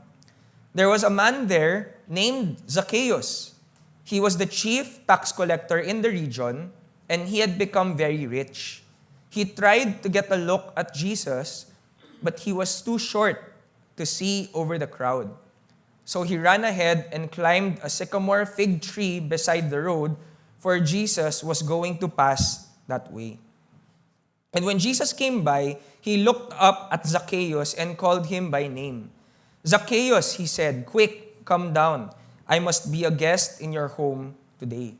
There was a man there named Zacchaeus. He was the chief tax collector in the region, and he had become very rich. He tried to get a look at Jesus, but he was too short to see over the crowd. So he ran ahead and climbed a sycamore fig tree beside the road, for Jesus was going to pass that way. And when Jesus came by, he looked up at Zacchaeus and called him by name. Zacchaeus, he said, "Quick, come down. I must be a guest in your home today."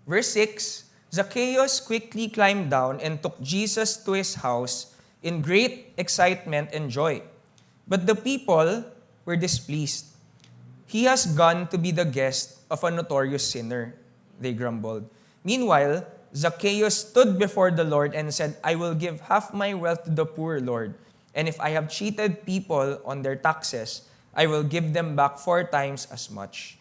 Verse 6, Zacchaeus quickly climbed down and took Jesus to his house in great excitement and joy. But the people were displeased. "He has gone to be the guest of a notorious sinner," they grumbled. Meanwhile, Zacchaeus stood before the Lord and said, "I will give half my wealth to the poor, Lord. And if I have cheated people on their taxes, I will give them back 4 times as much."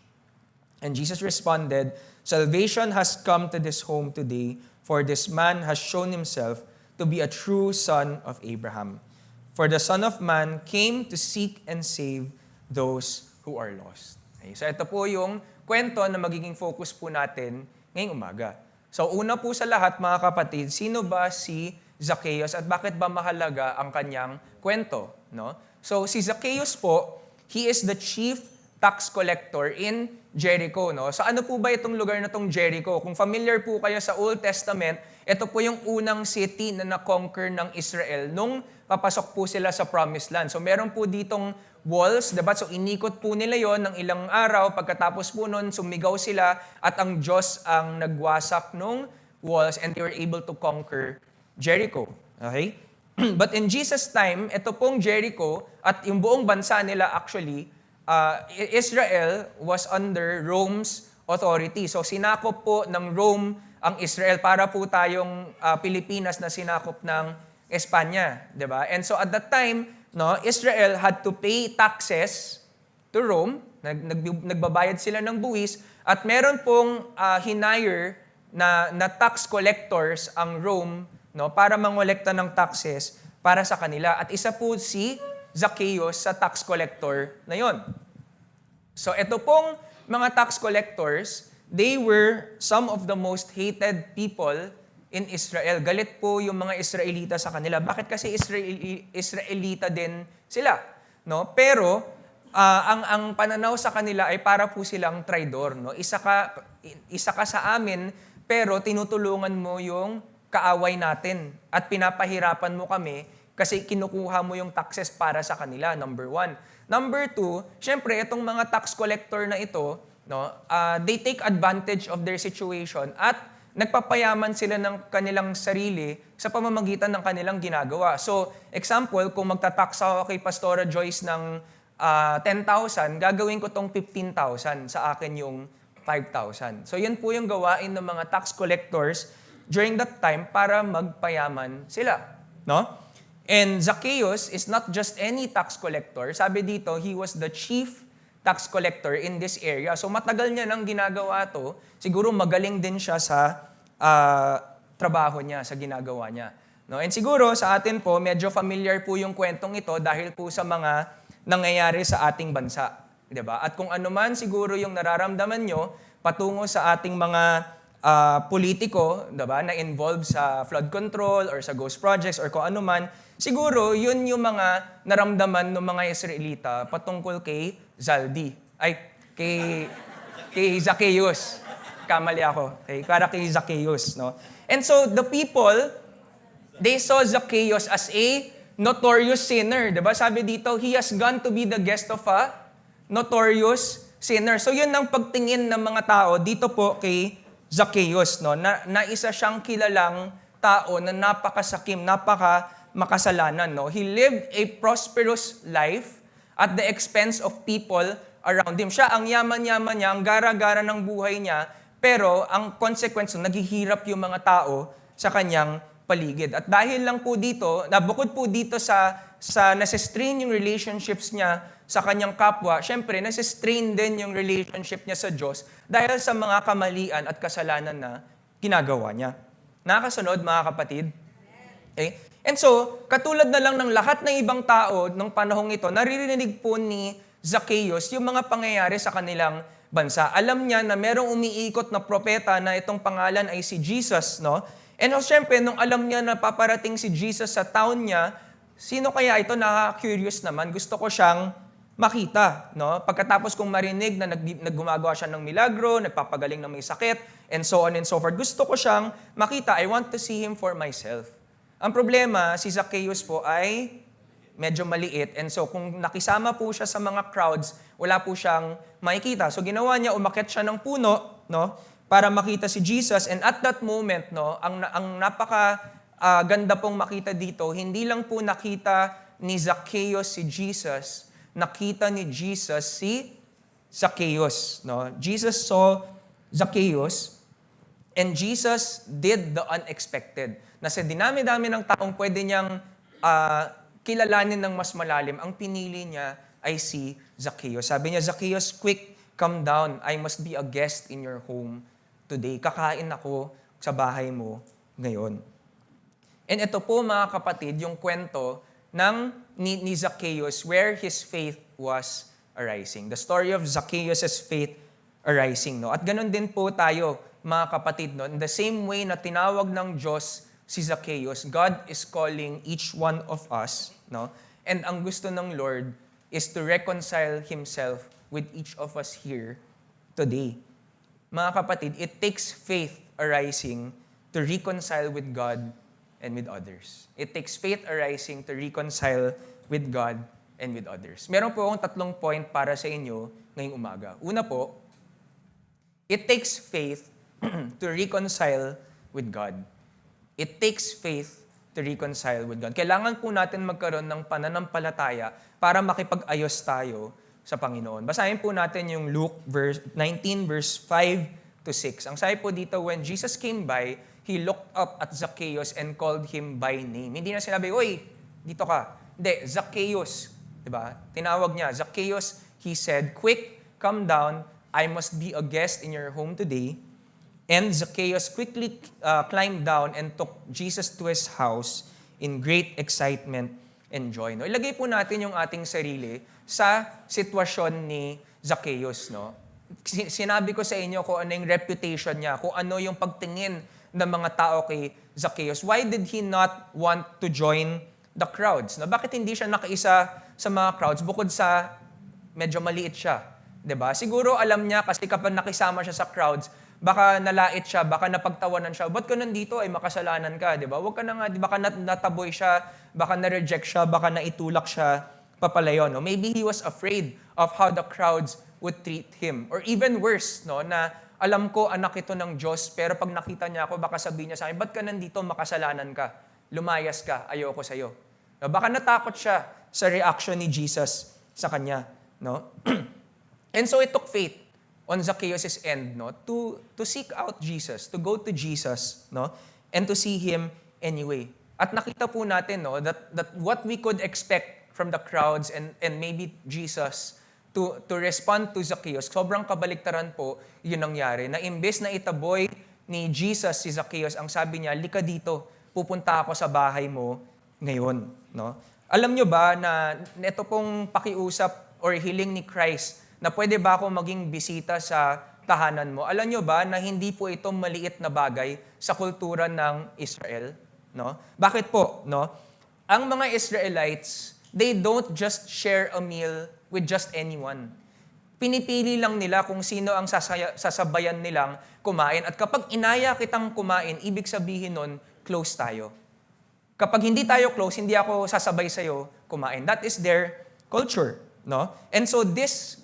And Jesus responded, "Salvation has come to this home today, for this man has shown himself to be a true son of Abraham. For the Son of Man came to seek and save those who are lost." Okay, so ito po yung kwento na magiging focus po natin ngayong umaga. So una po sa lahat, mga kapatid, sino ba si Zacchaeus at bakit ba mahalaga ang kanyang kwento? No? So si Zacchaeus po, he is the chief tax collector in Jericho. No? So ano po ba itong lugar na itong Jericho? Kung familiar po kayo sa Old Testament, ito po yung unang city na na-conquer ng Israel nung papasok po sila sa Promised Land. So meron po ditong walls, diba? So inikot po nila yon ng ilang araw. Pagkatapos po nun, sumigaw sila at ang Diyos ang nagwasak nung walls and they were able to conquer Jericho. Okay? But in Jesus' time, ito pong Jericho at yung buong bansa nila actually, Israel was under Rome's authority. So sinakop po ng Rome ang Israel para po tayong Pilipinas na sinakop ng Espanya, 'di ba? And so at that time, no, Israel had to pay taxes to Rome. Nagbabayad sila ng buwis at meron pong hinire na tax collectors ang Rome, no, para mangolekta ng taxes para sa kanila. At isa po si Zacchaeus sa tax collector na yon. So ito pong mga tax collectors, they were some of the most hated people in Israel. Galit po yung mga Israelita sa kanila. Bakit? Kasi Israelita din sila. No? Pero ang pananaw sa kanila ay para po silang traidor. No? Isa ka sa amin, pero tinutulungan mo yung kaaway natin at pinapahirapan mo kami kasi kinukuha mo yung taxes para sa kanila, number 1. Number 2, syempre, itong mga tax collector na ito, no, they take advantage of their situation at nagpapayaman sila ng kanilang sarili sa pamamagitan ng kanilang ginagawa. So, example, kung magtatax ako kay Pastora Joyce ng 10,000, gagawin ko tong 15,000, sa akin yung 5,000. So, yan po yung gawain ng mga tax collectors during that time para magpayaman sila. No? And Zacchaeus is not just any tax collector. Sabi dito, he was the chief tax collector in this area. So matagal niya nang ginagawa to. Siguro magaling din siya sa trabaho niya, sa ginagawa niya. No? And siguro sa atin po, medyo familiar po yung kwentong ito dahil po sa mga nangyayari sa ating bansa. Diba? At kung ano man siguro yung nararamdaman nyo patungo sa ating mga politiko, diba, na involved sa flood control or sa ghost projects or kung ano man, siguro yun yung mga naramdaman ng mga Israelita patungkol kay Zaldi. Ay, kay Zacchaeus. Kamali ako. Okay? Para kay Zacchaeus. No? And so the people, they saw Zacchaeus as a notorious sinner. Diba? Sabi dito, he has gone to be the guest of a notorious sinner. So yun ang pagtingin ng mga tao dito po kay Zacchaeus. No? Na isa siyang kilalang tao na napakasakim, makasalanan. No? He lived a prosperous life at the expense of people around him. Siya, ang yaman-yaman niya, ang gara-gara ng buhay niya, pero ang consequence, naghihirap yung mga tao sa kanyang paligid. At dahil lang po dito, bukod po dito sa nasistrain yung relationships niya sa kanyang kapwa, syempre, nasistrain din yung relationship niya sa Diyos dahil sa mga kamalian at kasalanan na ginagawa niya. Nakakasunod, mga kapatid? Okay? And so, katulad na lang ng lahat ng ibang tao ng panahong ito, naririnig po ni Zacchaeus yung mga pangyayari sa kanilang bansa. Alam niya na merong umiikot na propeta na itong pangalan ay si Jesus, no? And syempre, nung alam niya na paparating si Jesus sa town niya, sino kaya ito? Nakaka-curious naman. Gusto ko siyang makita, no? Pagkatapos kong marinig na naggumagawa siya ng milagro, nagpapagaling ng may sakit, and so on and so forth. Gusto ko siyang makita. I want to see him for myself. Ang problema, si Zacchaeus po ay medyo maliit. And so, kung nakisama po siya sa mga crowds, wala po siyang makikita. So, ginawa niya, umakyat siya ng puno, no? Para makita si Jesus. And at that moment, no, ang ganda pong makita dito, hindi lang po nakita ni Zacchaeus si Jesus, nakita ni Jesus si Zacchaeus. No? Jesus saw Zacchaeus, and Jesus did the unexpected. Na sa dinami-dami ng taong pwede niyang kilalanin ng mas malalim, ang pinili niya ay si Zacchaeus. Sabi niya, Zacchaeus, quick, come down. I must be a guest in your home today. Kakain ako sa bahay mo ngayon. And ito po, mga kapatid, yung kwento ni Zacchaeus where his faith was arising. The story of Zacchaeus' faith arising. No? At ganun din po tayo, mga kapatid. No? In the same way na tinawag ng Diyos si Zacchaeus, God is calling each one of us, no? And ang gusto ng Lord is to reconcile Himself with each of us here today. Mga kapatid, it takes faith arising to reconcile with God and with others. It takes faith arising to reconcile with God and with others. Meron po akong 3 point para sa inyo ngayong umaga. Una po, it takes faith to reconcile with God. It takes faith to reconcile with God. Kailangan po natin magkaroon ng pananampalataya para makipag-ayos tayo sa Panginoon. Basahin po natin yung Luke 19, verse 5 to 6. Ang sabi po dito, when Jesus came by, He looked up at Zacchaeus and called him by name. Hindi na sinabi, "Oy, dito ka." Hindi, Zacchaeus. Diba? Tinawag niya, Zacchaeus, He said, "Quick, come down. I must be a guest in your home today." And Zacchaeus quickly climbed down and took Jesus to his house in great excitement and joy. No? Ilagay po natin yung ating sarili sa sitwasyon ni Zacchaeus. No? Sinabi ko sa inyo kung ano yung reputation niya, kung ano yung pagtingin ng mga tao kay Zacchaeus. Why did he not want to join the crowds? No? Bakit hindi siya nakaisa sa mga crowds bukod sa medyo maliit siya? 'Di ba? Siguro alam niya kasi kapag nakisama siya sa crowds, baka nalait siya, baka napagtawanan siya. Ba't ka nandito? Ay makasalanan ka, di ba? Huwag ka na nga, baka nataboy siya, baka na-reject siya, baka naitulak siya papalayo. No? Maybe he was afraid of how the crowds would treat him. Or even worse, no? Na alam ko, anak ito ng Diyos, pero pag nakita niya ako, baka sabihin niya sa akin, ba't ka nandito? Makasalanan ka. Lumayas ka. Ayoko sa'yo. No? Baka natakot siya sa reaction ni Jesus sa kanya. No? And so it took faith on Zacchaeus' end, no, to seek out Jesus, to go to Jesus, no, and to see Him anyway. At nakita po natin, no, that what we could expect from the crowds and maybe Jesus to respond to Zacchaeus, sobrang kabaliktaran po yun nangyari. Na imbes na itaboy ni Jesus si Zacchaeus, ang sabi niya, lika dito, pupunta ako sa bahay mo ngayon. No? Alam nyo ba na ito pong pakiusap or hiling ni Christ na pwede ba ako maging bisita sa tahanan mo? Alam nyo ba na hindi po ito maliit na bagay sa kultura ng Israel? No? Bakit po? No? Ang mga Israelites, they don't just share a meal with just anyone. Pinipili lang nila kung sino ang sasabayan nilang kumain. At kapag inaya kitang kumain, ibig sabihin nun, close tayo. Kapag hindi tayo close, hindi ako sasabay sa'yo kumain. That is their culture. No? And so this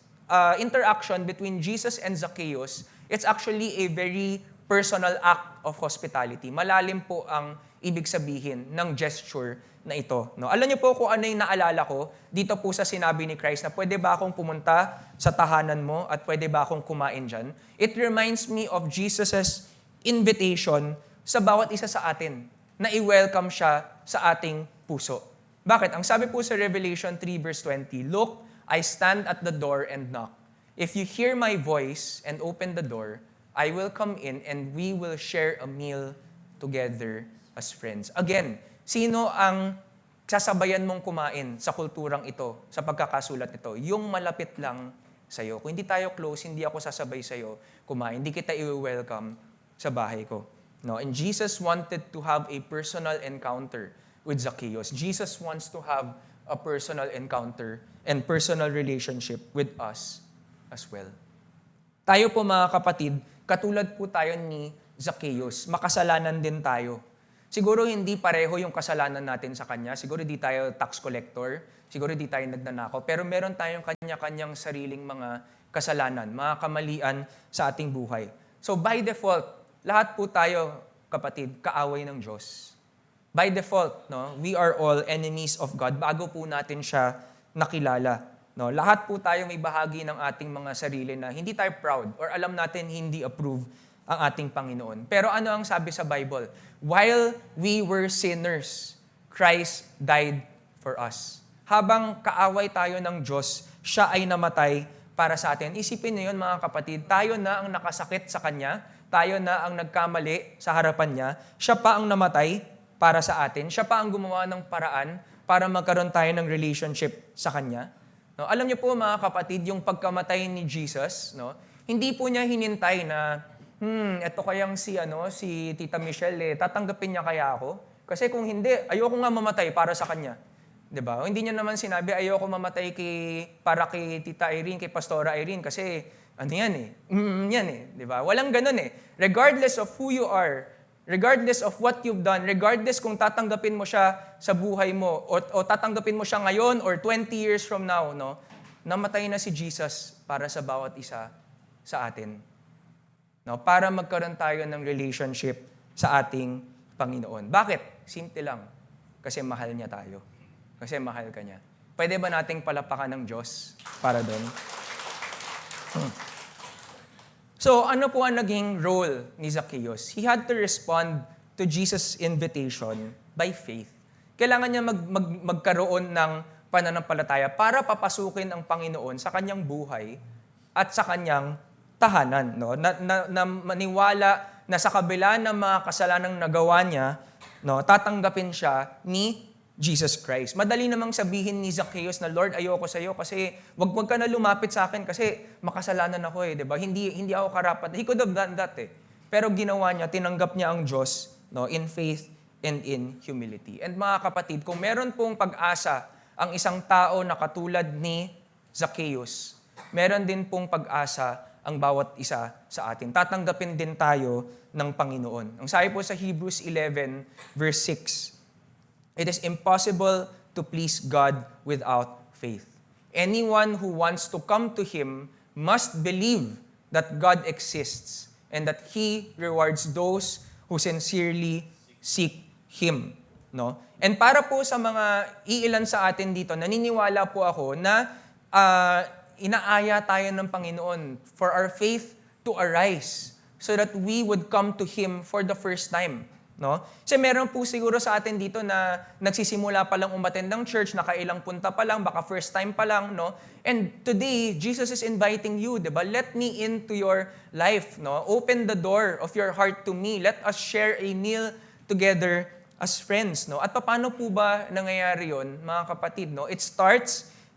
interaction between Jesus and Zacchaeus, it's actually a very personal act of hospitality. Malalim po ang ibig sabihin ng gesture na ito. No? Alam niyo po kung ano yung naalala ko dito po sa sinabi ni Christ na pwede ba akong pumunta sa tahanan mo at pwede ba akong kumain dyan? It reminds me of Jesus' invitation sa bawat isa sa atin na i-welcome siya sa ating puso. Bakit? Ang sabi po sa Revelation 3 verse 20, "Look, I stand at the door and knock. If you hear my voice and open the door, I will come in and we will share a meal together as friends." Again, sino ang sasabayan mong kumain sa kulturang ito, sa pagkakasulat nito? Yung malapit lang sa'yo. Kung hindi tayo close, hindi ako sasabay sa'yo kumain. Hindi kita i-welcome sa bahay ko. No? And Jesus wanted to have a personal encounter with Zacchaeus. Jesus wants to have a personal encounter and personal relationship with us as well. Tayo po mga kapatid, katulad po tayo ni Zacchaeus. Makasalanan din tayo. Siguro hindi pareho yung kasalanan natin sa Kanya. Siguro di tayo tax collector. Siguro di tayo nagnanakaw. Pero meron tayong kanya-kanyang sariling mga kasalanan, mga kamalian sa ating buhay. So by default, lahat po tayo, kapatid, kaaway ng Diyos. By default, no, we are all enemies of God bago po natin siya nakilala. No, lahat po tayo may bahagi ng ating mga sarili na hindi tayo proud or alam natin hindi approve ang ating Panginoon. Pero ano ang sabi sa Bible? While we were sinners, Christ died for us. Habang kaaway tayo ng Diyos, siya ay namatay para sa atin. Isipin niyo yun mga kapatid, tayo na ang nakasakit sa Kanya, tayo na ang nagkamali sa harapan niya, siya pa ang namatay para sa atin, siya pa ang gumawa ng paraan para magkaroon tayo ng relationship sa Kanya. No, alam niyo po mga kapatid, yung pagkamatay ni Jesus, no, hindi po niya hinintay na, eto kayang si Tita Michelle, tatanggapin niya kaya ako? Kasi kung hindi, ayoko nga mamatay para sa Kanya. 'Di ba? Hindi niya naman sinabi, ayoko mamatay para kay Tita Irene, kay Pastora Irene, kasi ano yan eh, yan eh. 'Di ba? Walang ganun eh. Regardless of who you are, regardless of what you've done, regardless kung tatanggapin mo siya sa buhay mo, o tatanggapin mo siya ngayon or 20 years from now, no? Namatay na si Jesus para sa bawat isa sa atin. No? Para magkaroon tayo ng relationship sa ating Panginoon. Bakit? Simple lang. Kasi mahal niya tayo. Kasi mahal ka niya. Pwede ba nating palapakan ng Diyos para doon? So, ano po ang naging role ni Zacchaeus? He had to respond to Jesus' invitation by faith. Kailangan niya magkaroon ng pananampalataya para papasukin ang Panginoon sa kanyang buhay at sa kanyang tahanan. No? Na maniwala na sa kabila ng mga kasalanang nagawa niya, no, tatanggapin siya ni Jesus Christ. Madali namang sabihin ni Zacchaeus na, Lord, ayoko sa iyo kasi wag ka na lumapit sa akin kasi makasalanan ako eh, 'di ba? Hindi ako karapat. He could have done that eh. Pero ginawa niya, tinanggap niya ang Diyos, no, in faith and in humility. And mga kapatid, kung meron pong pag-asa ang isang tao na katulad ni Zacchaeus, meron din pong pag-asa ang bawat isa sa atin. Tatanggapin din tayo ng Panginoon. Ang sabi po sa Hebrews 11 verse 6, "It is impossible to please God without faith. Anyone who wants to come to Him must believe that God exists and that He rewards those who sincerely seek Him." No? And para po sa mga iilan sa atin dito, naniniwala po ako na inaaya tayo ng Panginoon for our faith to arise so that we would come to Him for the first time. No? Kasi meron po siguro sa atin dito na nagsisimula pa lang umattend ng church, nakailang punta pa lang, baka first time pa lang, no? And today, Jesus is inviting you, 'di ba? Let me into your life, no? Open the door of your heart to me. Let us share a meal together as friends, no? At paano po ba nangyayari 'yon, mga kapatid, no?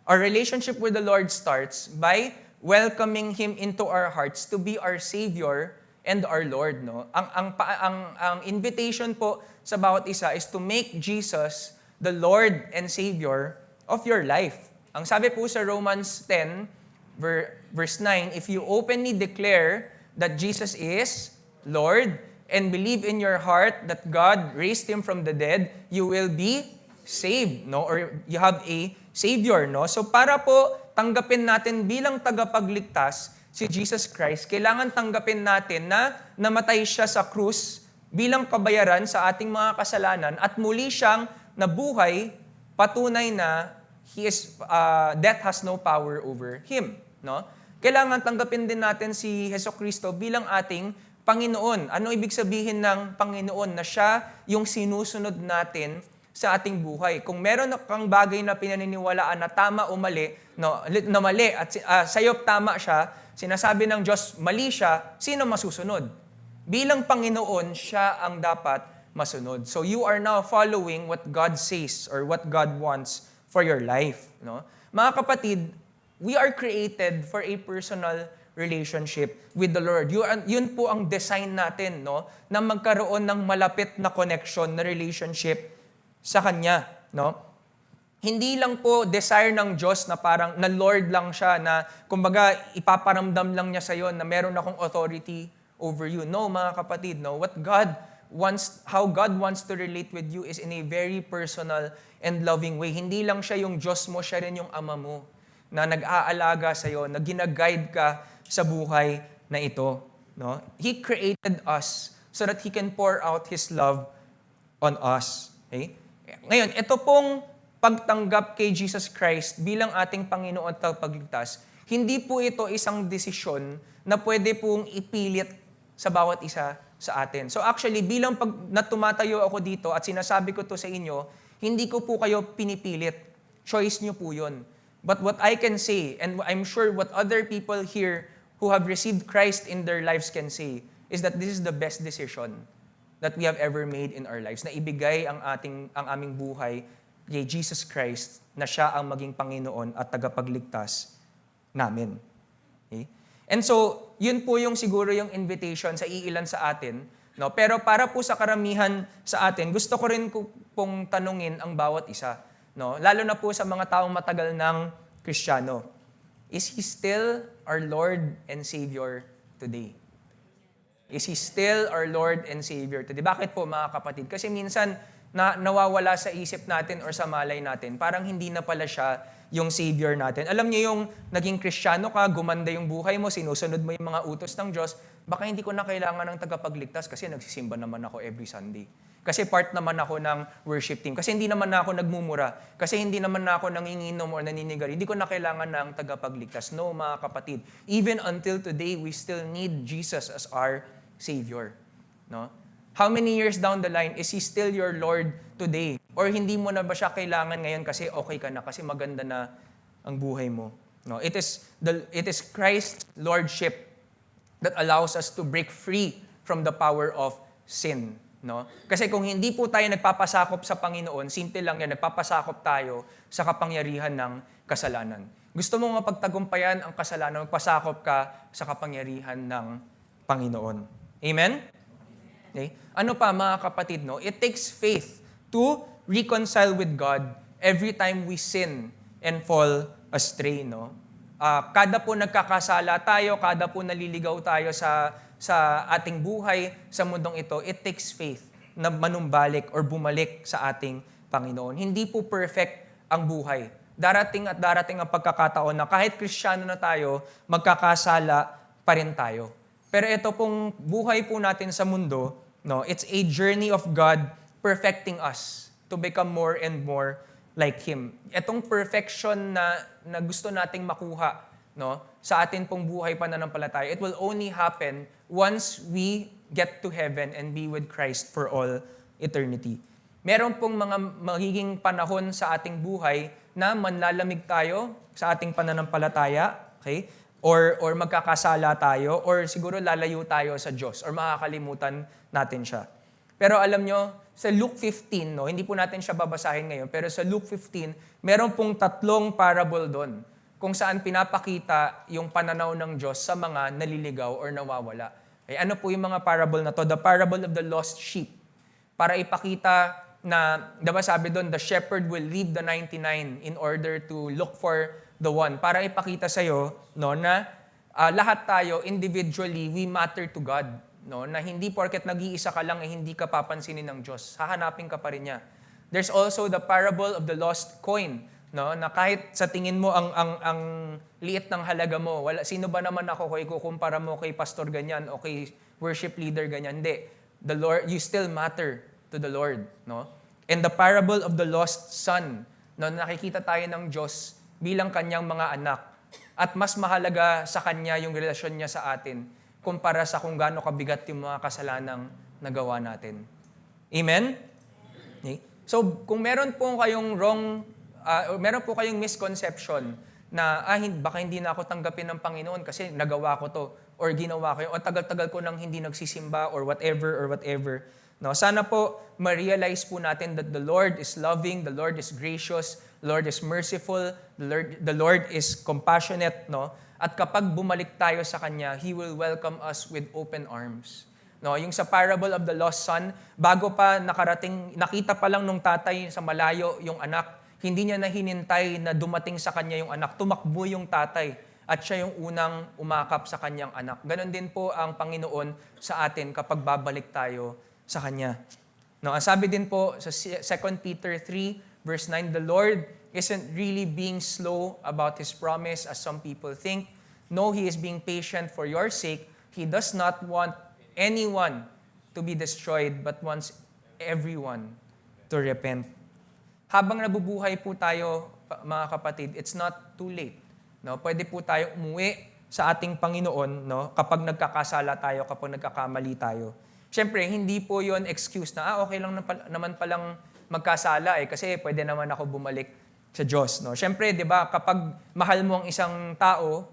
Our relationship with the Lord starts by welcoming Him into our hearts to be our Savior and our Lord, no? Ang invitation po sa bawat isa is to make Jesus the Lord and Savior of your life. Ang sabi po sa Romans 10 verse 9, if you openly declare that Jesus is Lord and believe in your heart that God raised Him from the dead, you will be saved, no? Or you have a Savior, no? So para po tanggapin natin bilang tagapagligtas si Jesus Christ, kailangan tanggapin natin na namatay siya sa krus bilang kabayaran sa ating mga kasalanan at muli siyang nabuhay, patunay na death has no power over Him. No? Kailangan tanggapin din natin si Jesucristo bilang ating Panginoon. Ano ibig sabihin ng Panginoon? Na siya yung sinusunod natin sa ating buhay. Kung meron kang bagay na pinaniniwalaan na tama o mali, no, na mali at sa'yo tama siya, sinasabi ng Diyos, mali siya, sino masusunod? Bilang Panginoon, siya ang dapat masunod. So you are now following what God says or what God wants for your life. No? Mga kapatid, we are created for a personal relationship with the Lord. Yun po ang design natin, no? Na magkaroon ng malapit na connection, na relationship sa Kanya. No? Hindi lang po desire ng Diyos na parang na Lord lang siya, na kumbaga ipaparamdam lang niya sa iyo na meron akong authority over you. No, mga kapatid, no. How God wants to relate with you is in a very personal and loving way. Hindi lang siya yung Diyos mo, siya rin yung Ama mo na nag-aalaga sa iyo, na gina-guide ka sa buhay na ito, no. He created us so that He can pour out His love on us. Okay? Ngayon, ito pong pagtanggap kay Jesus Christ bilang ating Panginoon at tagapagligtas, hindi po ito isang desisyon na pwede pong ipilit sa bawat isa sa atin. So actually, bilang pag tumatayo ako dito at sinasabi ko to sa inyo, hindi ko po kayo pinipilit. Choice nyo po yun. But what I can say, and I'm sure what other people here who have received Christ in their lives can say, is that this is the best decision that we have ever made in our lives, na ibigay ang aming buhay kay Jesus Christ na siya ang maging Panginoon at tagapagligtas namin. Okay? And so, yun po yung siguro yung invitation sa iilan sa atin. No? Pero para po sa karamihan sa atin, gusto ko rin pong tanungin ang bawat isa. No? Lalo na po sa mga taong matagal ng Kristiyano. Is He still our Lord and Savior today? Is He still our Lord and Savior today? Bakit po, mga kapatid? Kasi minsan, nawawala sa isip natin or sa malay natin, parang hindi na pala siya yung Savior natin. Alam niyo yung naging Kristiyano ka, gumanda yung buhay mo, sinusunod mo yung mga utos ng Diyos, baka hindi ko na kailangan ng tagapagligtas kasi nagsisimba naman ako every Sunday. Kasi part naman ako ng worship team. Kasi hindi naman na ako nagmumura. Kasi hindi naman na ako nanginginom or naninigarilyo. Hindi ko na kailangan ng tagapagligtas. No, mga kapatid. Even until today, we still need Jesus as our Savior. No? How many years down the line, is He still your Lord today? Or hindi mo na ba siya kailangan ngayon kasi okay ka na, kasi maganda na ang buhay mo? No, it is Christ's Lordship that allows us to break free from the power of sin. No? Kasi kung hindi po tayo nagpapasakop sa Panginoon, simple lang yan, nagpapasakop tayo sa kapangyarihan ng kasalanan. Gusto mo mapagtagumpayan ang kasalanan, magpasakop ka sa kapangyarihan ng Panginoon. Amen? Okay? Ano pa, mga kapatid, no? It takes faith to reconcile with God every time we sin and fall astray, no? Kada po nagkakasala tayo, kada po naliligaw tayo sa ating buhay, sa mundong ito, it takes faith na manumbalik or bumalik sa ating Panginoon. Hindi po perfect ang buhay. Darating at darating ang pagkakataon na kahit Kristiyano na tayo, magkakasala pa rin tayo. Pero ito pong buhay po natin sa mundo, no, it's a journey of God perfecting us to become more and more like Him. Itong perfection na gusto nating makuha, no, sa atin pong buhay pananampalataya, it will only happen once we get to heaven and be with Christ for all eternity. Meron pong mga magiging panahon sa ating buhay na manlalamig tayo sa ating pananampalataya, okay? Or magkakasala tayo, or siguro lalayo tayo sa Diyos, or makakalimutan natin siya. Pero alam nyo, sa Luke 15, no, hindi po natin siya babasahin ngayon, pero sa Luke 15, meron pong 3 parable doon kung saan pinapakita yung pananaw ng Diyos sa mga naliligaw or nawawala. Eh, ano po yung mga parable na to? The parable of the lost sheep. Para ipakita na, diba sabi doon, the shepherd will leave the 99 in order to look for the one. Para ipakita sa'yo, no, na lahat tayo, individually, we matter to God. No, na hindi porket nag-iisa ka lang, hindi ka papansinin ng Diyos. Hahanapin ka pa rin niya. There's also the parable of the lost coin. No, na kahit sa tingin mo ang liit ng halaga mo, sino ba naman ako kung ikukumpara mo kay pastor ganyan o kay worship leader ganyan? Hindi. The Lord, you still matter to the Lord, no? And the parable of the lost son, no, nakikita tayo ng Diyos bilang kanyang mga anak. At mas mahalaga sa kanya yung relasyon niya sa atin kumpara sa kung gaano kabigat yung mga kasalanang nagawa natin. Amen? Okay? So, kung meron po kayong meron po kayong misconception na baka hindi na ako tanggapin ng Panginoon kasi nagawa ko to or ginawa ko o tagal-tagal ko nang hindi nagsisimba or whatever. No, sana po ma-realize po natin that the Lord is loving, the Lord is gracious, the Lord is merciful, the Lord is compassionate, no? At kapag bumalik tayo sa Kanya, He will welcome us with open arms. No, yung sa parable of the lost son, bago pa nakita pa lang nung tatay sa malayo yung anak, hindi niya na hinintay na dumating sa kanya yung anak. Tumakbo yung tatay at siya yung unang umakap sa kanyang anak. Ganon din po ang Panginoon sa atin kapag babalik tayo sa Kanya. No, ang sabi din po sa 2 Peter 3, verse 9, the Lord isn't really being slow about His promise as some people think. No, He is being patient for your sake. He does not want anyone to be destroyed but wants everyone to repent. Habang nabubuhay po tayo, mga kapatid, it's not too late. No, pwede po tayo umuwi sa ating Panginoon, no, kapag nagkakasala tayo, kapag nagkakamali tayo. Siyempre, hindi po 'yon excuse na okay lang naman palang magkasala kasi pwede naman ako bumalik sa Diyos, no. Siyempre, 'di ba, kapag mahal mo ang isang tao,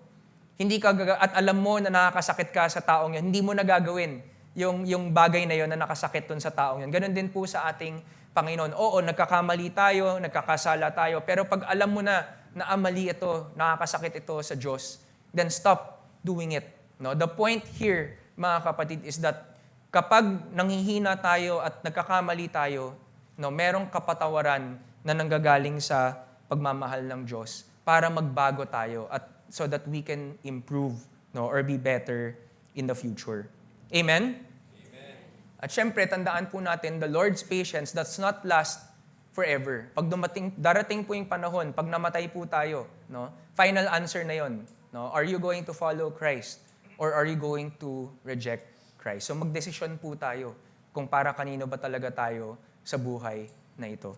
hindi ka at alam mo na nakakasakit ka sa taong 'yon, hindi mo na gagawin yung bagay na 'yon na nakasakit dun sa taong 'yon. Ganon din po sa ating Panginoon. Oo, nagkakamali tayo, nagkakasala tayo, pero pag alam mo na mali ito, nakakasakit ito sa Diyos, then stop doing it. No? The point here, mga kapatid, is that kapag nanghihina tayo at nagkakamali tayo, no, merong kapatawaran na nanggagaling sa pagmamahal ng Diyos para magbago tayo at so that we can improve, no, or be better in the future. Amen? At syempre, tandaan po natin, the Lord's patience does not last forever. Pag darating po yung panahon, pag namatay po tayo, no, final answer na yon. No? Are you going to follow Christ? Or are you going to reject Christ? So magdesisyon po tayo kung para kanino ba talaga tayo sa buhay na ito.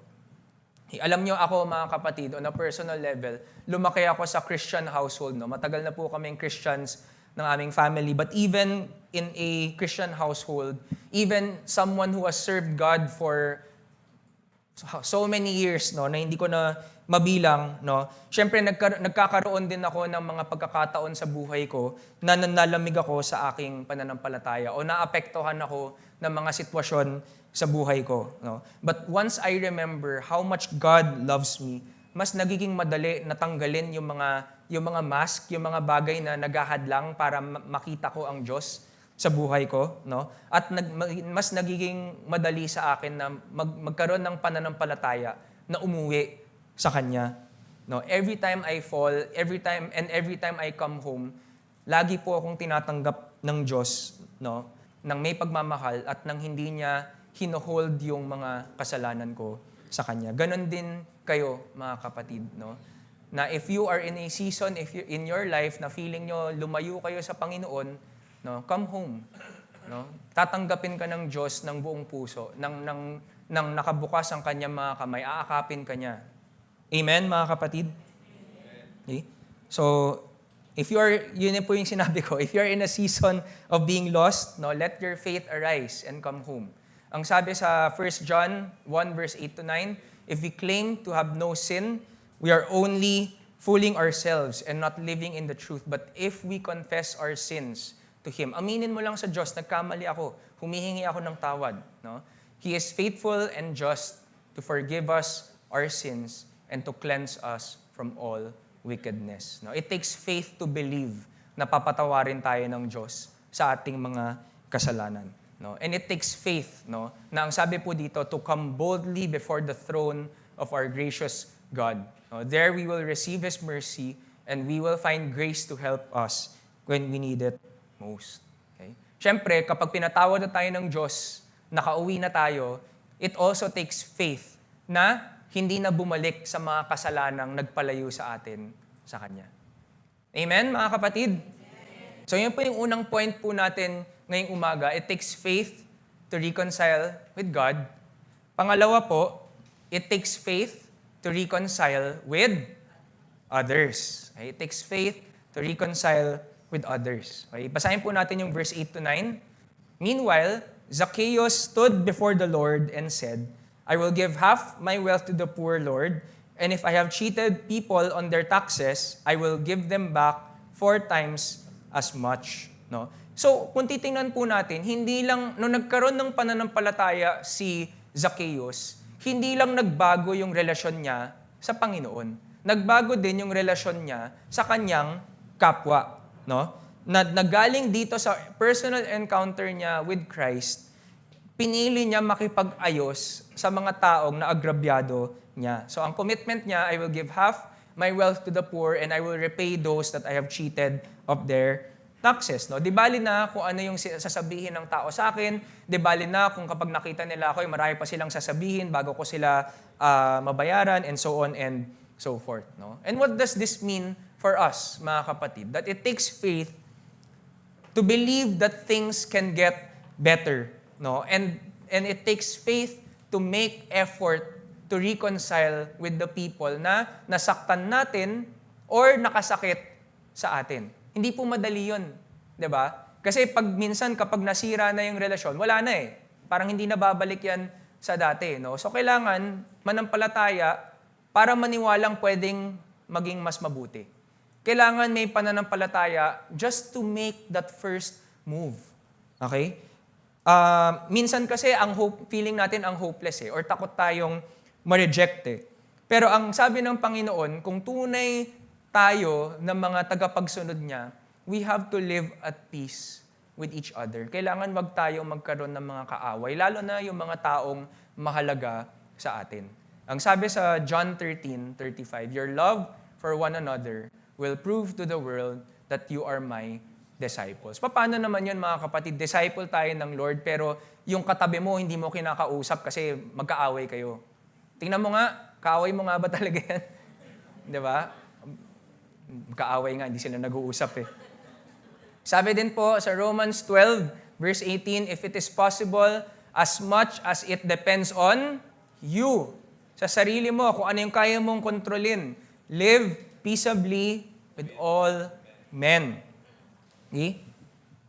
Alam nyo ako, mga kapatid, on a personal level, lumaki ako sa Christian household. No? Matagal na po kaming Christians ng aming family. But even in a Christian household, even someone who has served God for so many years, no, na hindi ko na mabilang, no. Syempre nagkakaroon din ako ng mga pagkakataon sa buhay ko na nanalamig ako sa aking pananampalataya o naapektuhan ako ng mga sitwasyon sa buhay ko, no. But once I remember how much God loves me, mas nagiging madali na tanggalin yung mga mask, yung mga bagay na naghahadlang para makita ko ang Diyos sa buhay ko, no? At mas nagiging madali sa akin na magkaroon ng pananampalataya na umuwi sa Kanya, no? Every time I fall, every time I come home, lagi po akong tinatanggap ng Diyos, no? Nang may pagmamahal at nang hindi niya hinohold yung mga kasalanan ko sa Kanya. Ganon din kayo, mga kapatid, no? Na if you are in a season, if you in your life na feeling nyo lumayo kayo sa Panginoon, no, come home, no? Tatanggapin ka ng Diyos ng buong puso, nang nakabukas ang Kanyang mga kamay, aakapin ka niya. Amen, mga kapatid? Okay? So, If yun po yung sinabi ko, if you're in a season of being lost, no, let your faith arise and come home. Ang sabi sa 1 John 1 verse 8 to 9, if we claim to have no sin, we are only fooling ourselves and not living in the truth. But if we confess our sins to Him, aminin mo lang sa Diyos, nagkamali ako, humihingi ako ng tawad. No? He is faithful and just to forgive us our sins and to cleanse us from all wickedness. No? It takes faith to believe na papatawarin tayo ng Diyos sa ating mga kasalanan. No? And it takes faith, no, na ang sabi po dito, to come boldly before the throne of our gracious God. No? There we will receive His mercy and we will find grace to help us when we need it most. Okay? Siyempre, kapag pinatawad na tayo ng Diyos, nakauwi na tayo, it also takes faith na hindi na bumalik sa mga kasalanang nagpalayo sa atin sa Kanya. Amen, mga kapatid? So yun po yung unang point po natin ngayong umaga. It takes faith to reconcile with God. Pangalawa po, it takes faith to reconcile with others. Okay? It takes faith to reconcile with others. Okay? Basahin po natin yung verse 8 to 9. Meanwhile, Zacchaeus stood before the Lord and said, I will give half my wealth to the poor, Lord, and if I have cheated people on their taxes, I will give them back 4 times as much. No? So, kung titingnan po natin, hindi lang, nung nagkaroon ng pananampalataya si Zacchaeus, hindi lang nagbago yung relasyon niya sa Panginoon. Nagbago din yung relasyon niya sa kanyang kapwa. No? Nagaling dito sa personal encounter niya with Christ, pinili niya makipag-ayos sa mga taong naagrabyado niya. So ang commitment niya, I will give half my wealth to the poor and I will repay those that I have cheated of their taxes. No? Di bali na kung ano yung sasabihin ng tao sa akin, di bali na kung kapag nakita nila ako, marami pa silang sasabihin bago ko sila mabayaran and so on and so forth. No? And what does this mean for us, mga kapatid? That it takes faith to believe that things can get better. No? And it takes faith to make effort to reconcile with the people na nasaktan natin or nakasakit sa atin. Hindi po madali yun. 'Di ba? Kasi minsan kapag nasira na yung relasyon, wala na eh. Parang hindi na babalik yan sa dati. No? So kailangan manampalataya para maniwalang pwedeng maging mas mabuti. Kailangan may pananampalataya just to make that first move. Okay? Minsan kasi feeling natin ang hopeless or takot tayong ma-reject eh. Pero ang sabi ng Panginoon, kung tunay tayo ng mga tagapagsunod niya, we have to live at peace with each other. Kailangan wag tayong magkaroon ng mga kaaway, lalo na yung mga taong mahalaga sa atin. Ang sabi sa John 13:35, your love for one another will prove to the world that you are my disciples. Paano naman yun, mga kapatid? Disciple tayo ng Lord, pero yung katabi mo, hindi mo kinakausap kasi magkaaway kayo. Tingnan mo nga, kaaway mo nga ba talaga yan? Di ba? Magkaaway nga, hindi sila nag-uusap eh. Sabi din po sa Romans 12, verse 18, if it is possible, as much as it depends on you, sa sarili mo, kung ano yung kaya mong kontrolin, live peaceably with all men. Okay?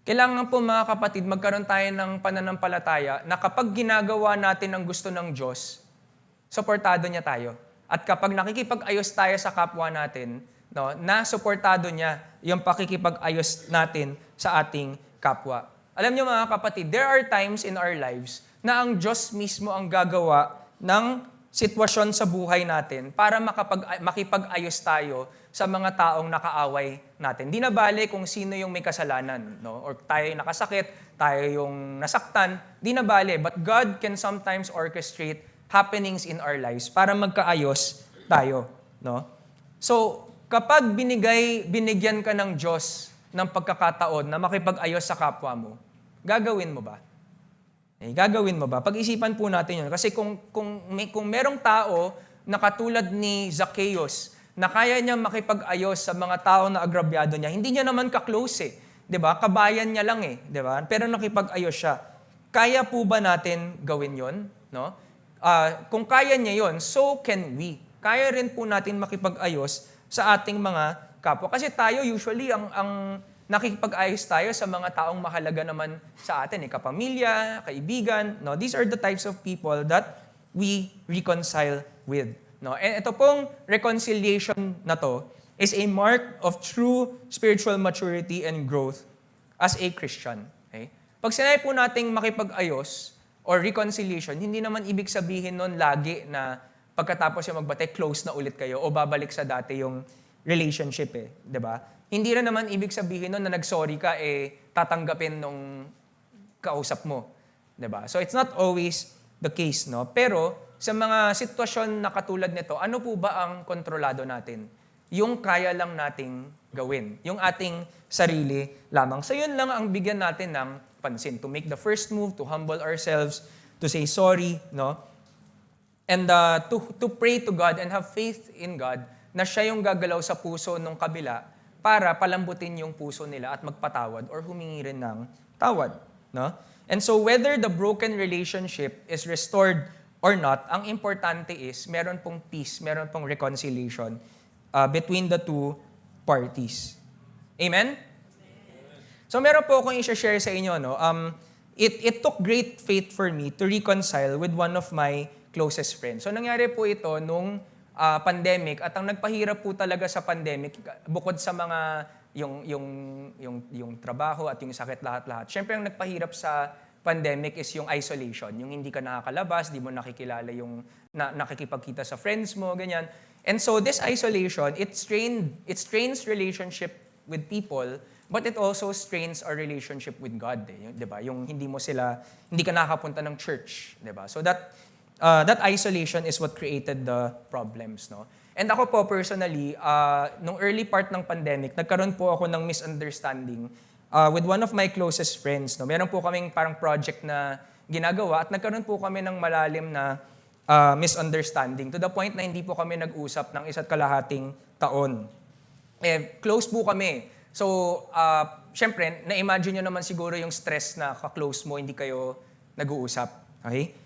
Kailangan po, mga kapatid, magkaroon tayo ng pananampalataya na kapag ginagawa natin ang gusto ng Diyos, suportado niya tayo. At kapag nakikipag-ayos tayo sa kapwa natin, no, na suportado niya yung pakikipag-ayos natin sa ating kapwa. Alam niyo, mga kapatid, there are times in our lives na ang Diyos mismo ang gagawa ng sitwasyon sa buhay natin para makipag-ayos tayo sa mga taong nakaaway natin. Di na bale kung sino yung may kasalanan, no? Or tayo yung nakasakit, tayo yung nasaktan, di na bale. But God can sometimes orchestrate happenings in our lives para magkaayos tayo, no? So, kapag binigyan ka ng Diyos ng pagkakataon na makipag-ayos sa kapwa mo, gagawin mo ba? Gagawin mo ba? Pag-isipan po natin yun. Kasi kung merong tao na katulad ni Zacchaeus, na kaya niya makipag-ayos sa mga tao na agrabyado niya, hindi niya naman ka-close eh. 'Di ba? Kabayan niya lang eh, 'di ba? Pero nakipag-ayos siya. Kaya po ba natin gawin 'yon, no? Kung kaya niya 'yon, so can we. Kaya rin po natin makipag-ayos sa ating mga kapwa. Kasi tayo usually, ang nakikipag-ayos tayo sa mga taong mahalaga naman sa atin, kapamilya, kaibigan. No? These are the types of people that we reconcile with. No? And ito pong reconciliation na to is a mark of true spiritual maturity and growth as a Christian. Okay? Pag sinabi po nating makipag-ayos or reconciliation, hindi naman ibig sabihin nun lagi na pagkatapos yung magbate, close na ulit kayo o babalik sa dati yung relationship eh. 'Di ba? Hindi rin naman ibig sabihin nun na nag-sorry ka, tatanggapin nung kausap mo. 'Di ba? So it's not always the case, no? Pero sa mga sitwasyon na katulad nito, ano po ba ang kontrolado natin? Yung kaya lang nating gawin. Yung ating sarili lamang. So yun lang ang bigyan natin ng pansin. To make the first move, to humble ourselves, to say sorry, no? And to pray to God and have faith in God na siya yung gagalaw sa puso ng kabila para palambutin yung puso nila at magpatawad or humingi rin ng tawad. No? And so whether the broken relationship is restored or not, ang importante is meron pong peace, meron pong reconciliation between the two parties. Amen? So meron po akong i-share sa inyo. No? It took great faith for me to reconcile with one of my closest friends. So nangyari po ito nung pandemic at ang nagpahirap po talaga sa pandemic bukod sa mga yung trabaho at yung sakit lahat-lahat. Syempre ang nagpahirap sa pandemic is yung isolation, yung hindi ka nakakalabas, di mo nakikilala yung nakikipagkita sa friends mo, ganyan. And so this isolation, it strains relationship with people, but it also strains our relationship with God, di ba? Yung hindi ka nakakapunta ng church, di ba? So that isolation is what created the problems, no? And ako po personally, nung early part ng pandemic, nagkaroon po ako ng misunderstanding with one of my closest friends, no? Meron po kaming parang project na ginagawa at nagkaroon po kami ng malalim na misunderstanding to the point na hindi po kami nag-usap ng 1.5 taon. Close po kami. So, syempre, na-imagine nyo naman siguro yung stress na ka-close mo, hindi kayo nag-uusap. Okay?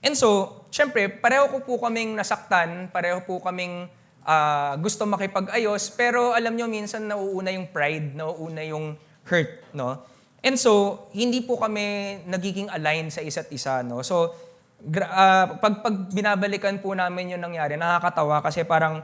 And so, syempre, pareho ko po kaming nasaktan, pareho po kaming gusto makipag-ayos, pero alam nyo, minsan nauuna yung pride, nauuna yung hurt, no? And so, hindi po kami nagiging aligned sa isa't isa, no? So, pag binabalikan po namin yung nangyari, nakakatawa kasi parang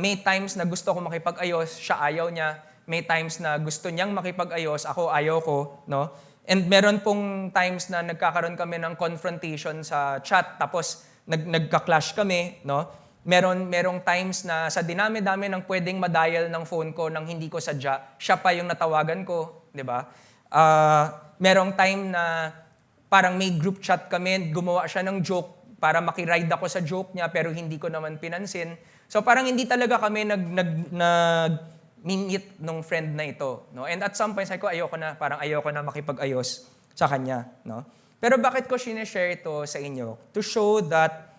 may times na gusto ko makipag-ayos, siya ayaw niya. May times na gusto niyang makipag-ayos, ako ayaw ko, no? And meron pong times na nagkakaroon kami ng confrontation sa chat, tapos nagka-clash kami, no? Merong times na sa dinami-dami ng pwedeng madial ng phone ko nang hindi ko sadya, siya pa yung natawagan ko, di ba? Merong time na parang may group chat kami, gumawa siya ng joke para makiride ako sa joke niya, pero hindi ko naman pinansin. So parang hindi talaga kami nag-meet nung friend na ito, no? And at some point, sabi ko, ayoko na makipag-ayos sa kanya, no? Pero bakit ko sineshare ito sa inyo? To show that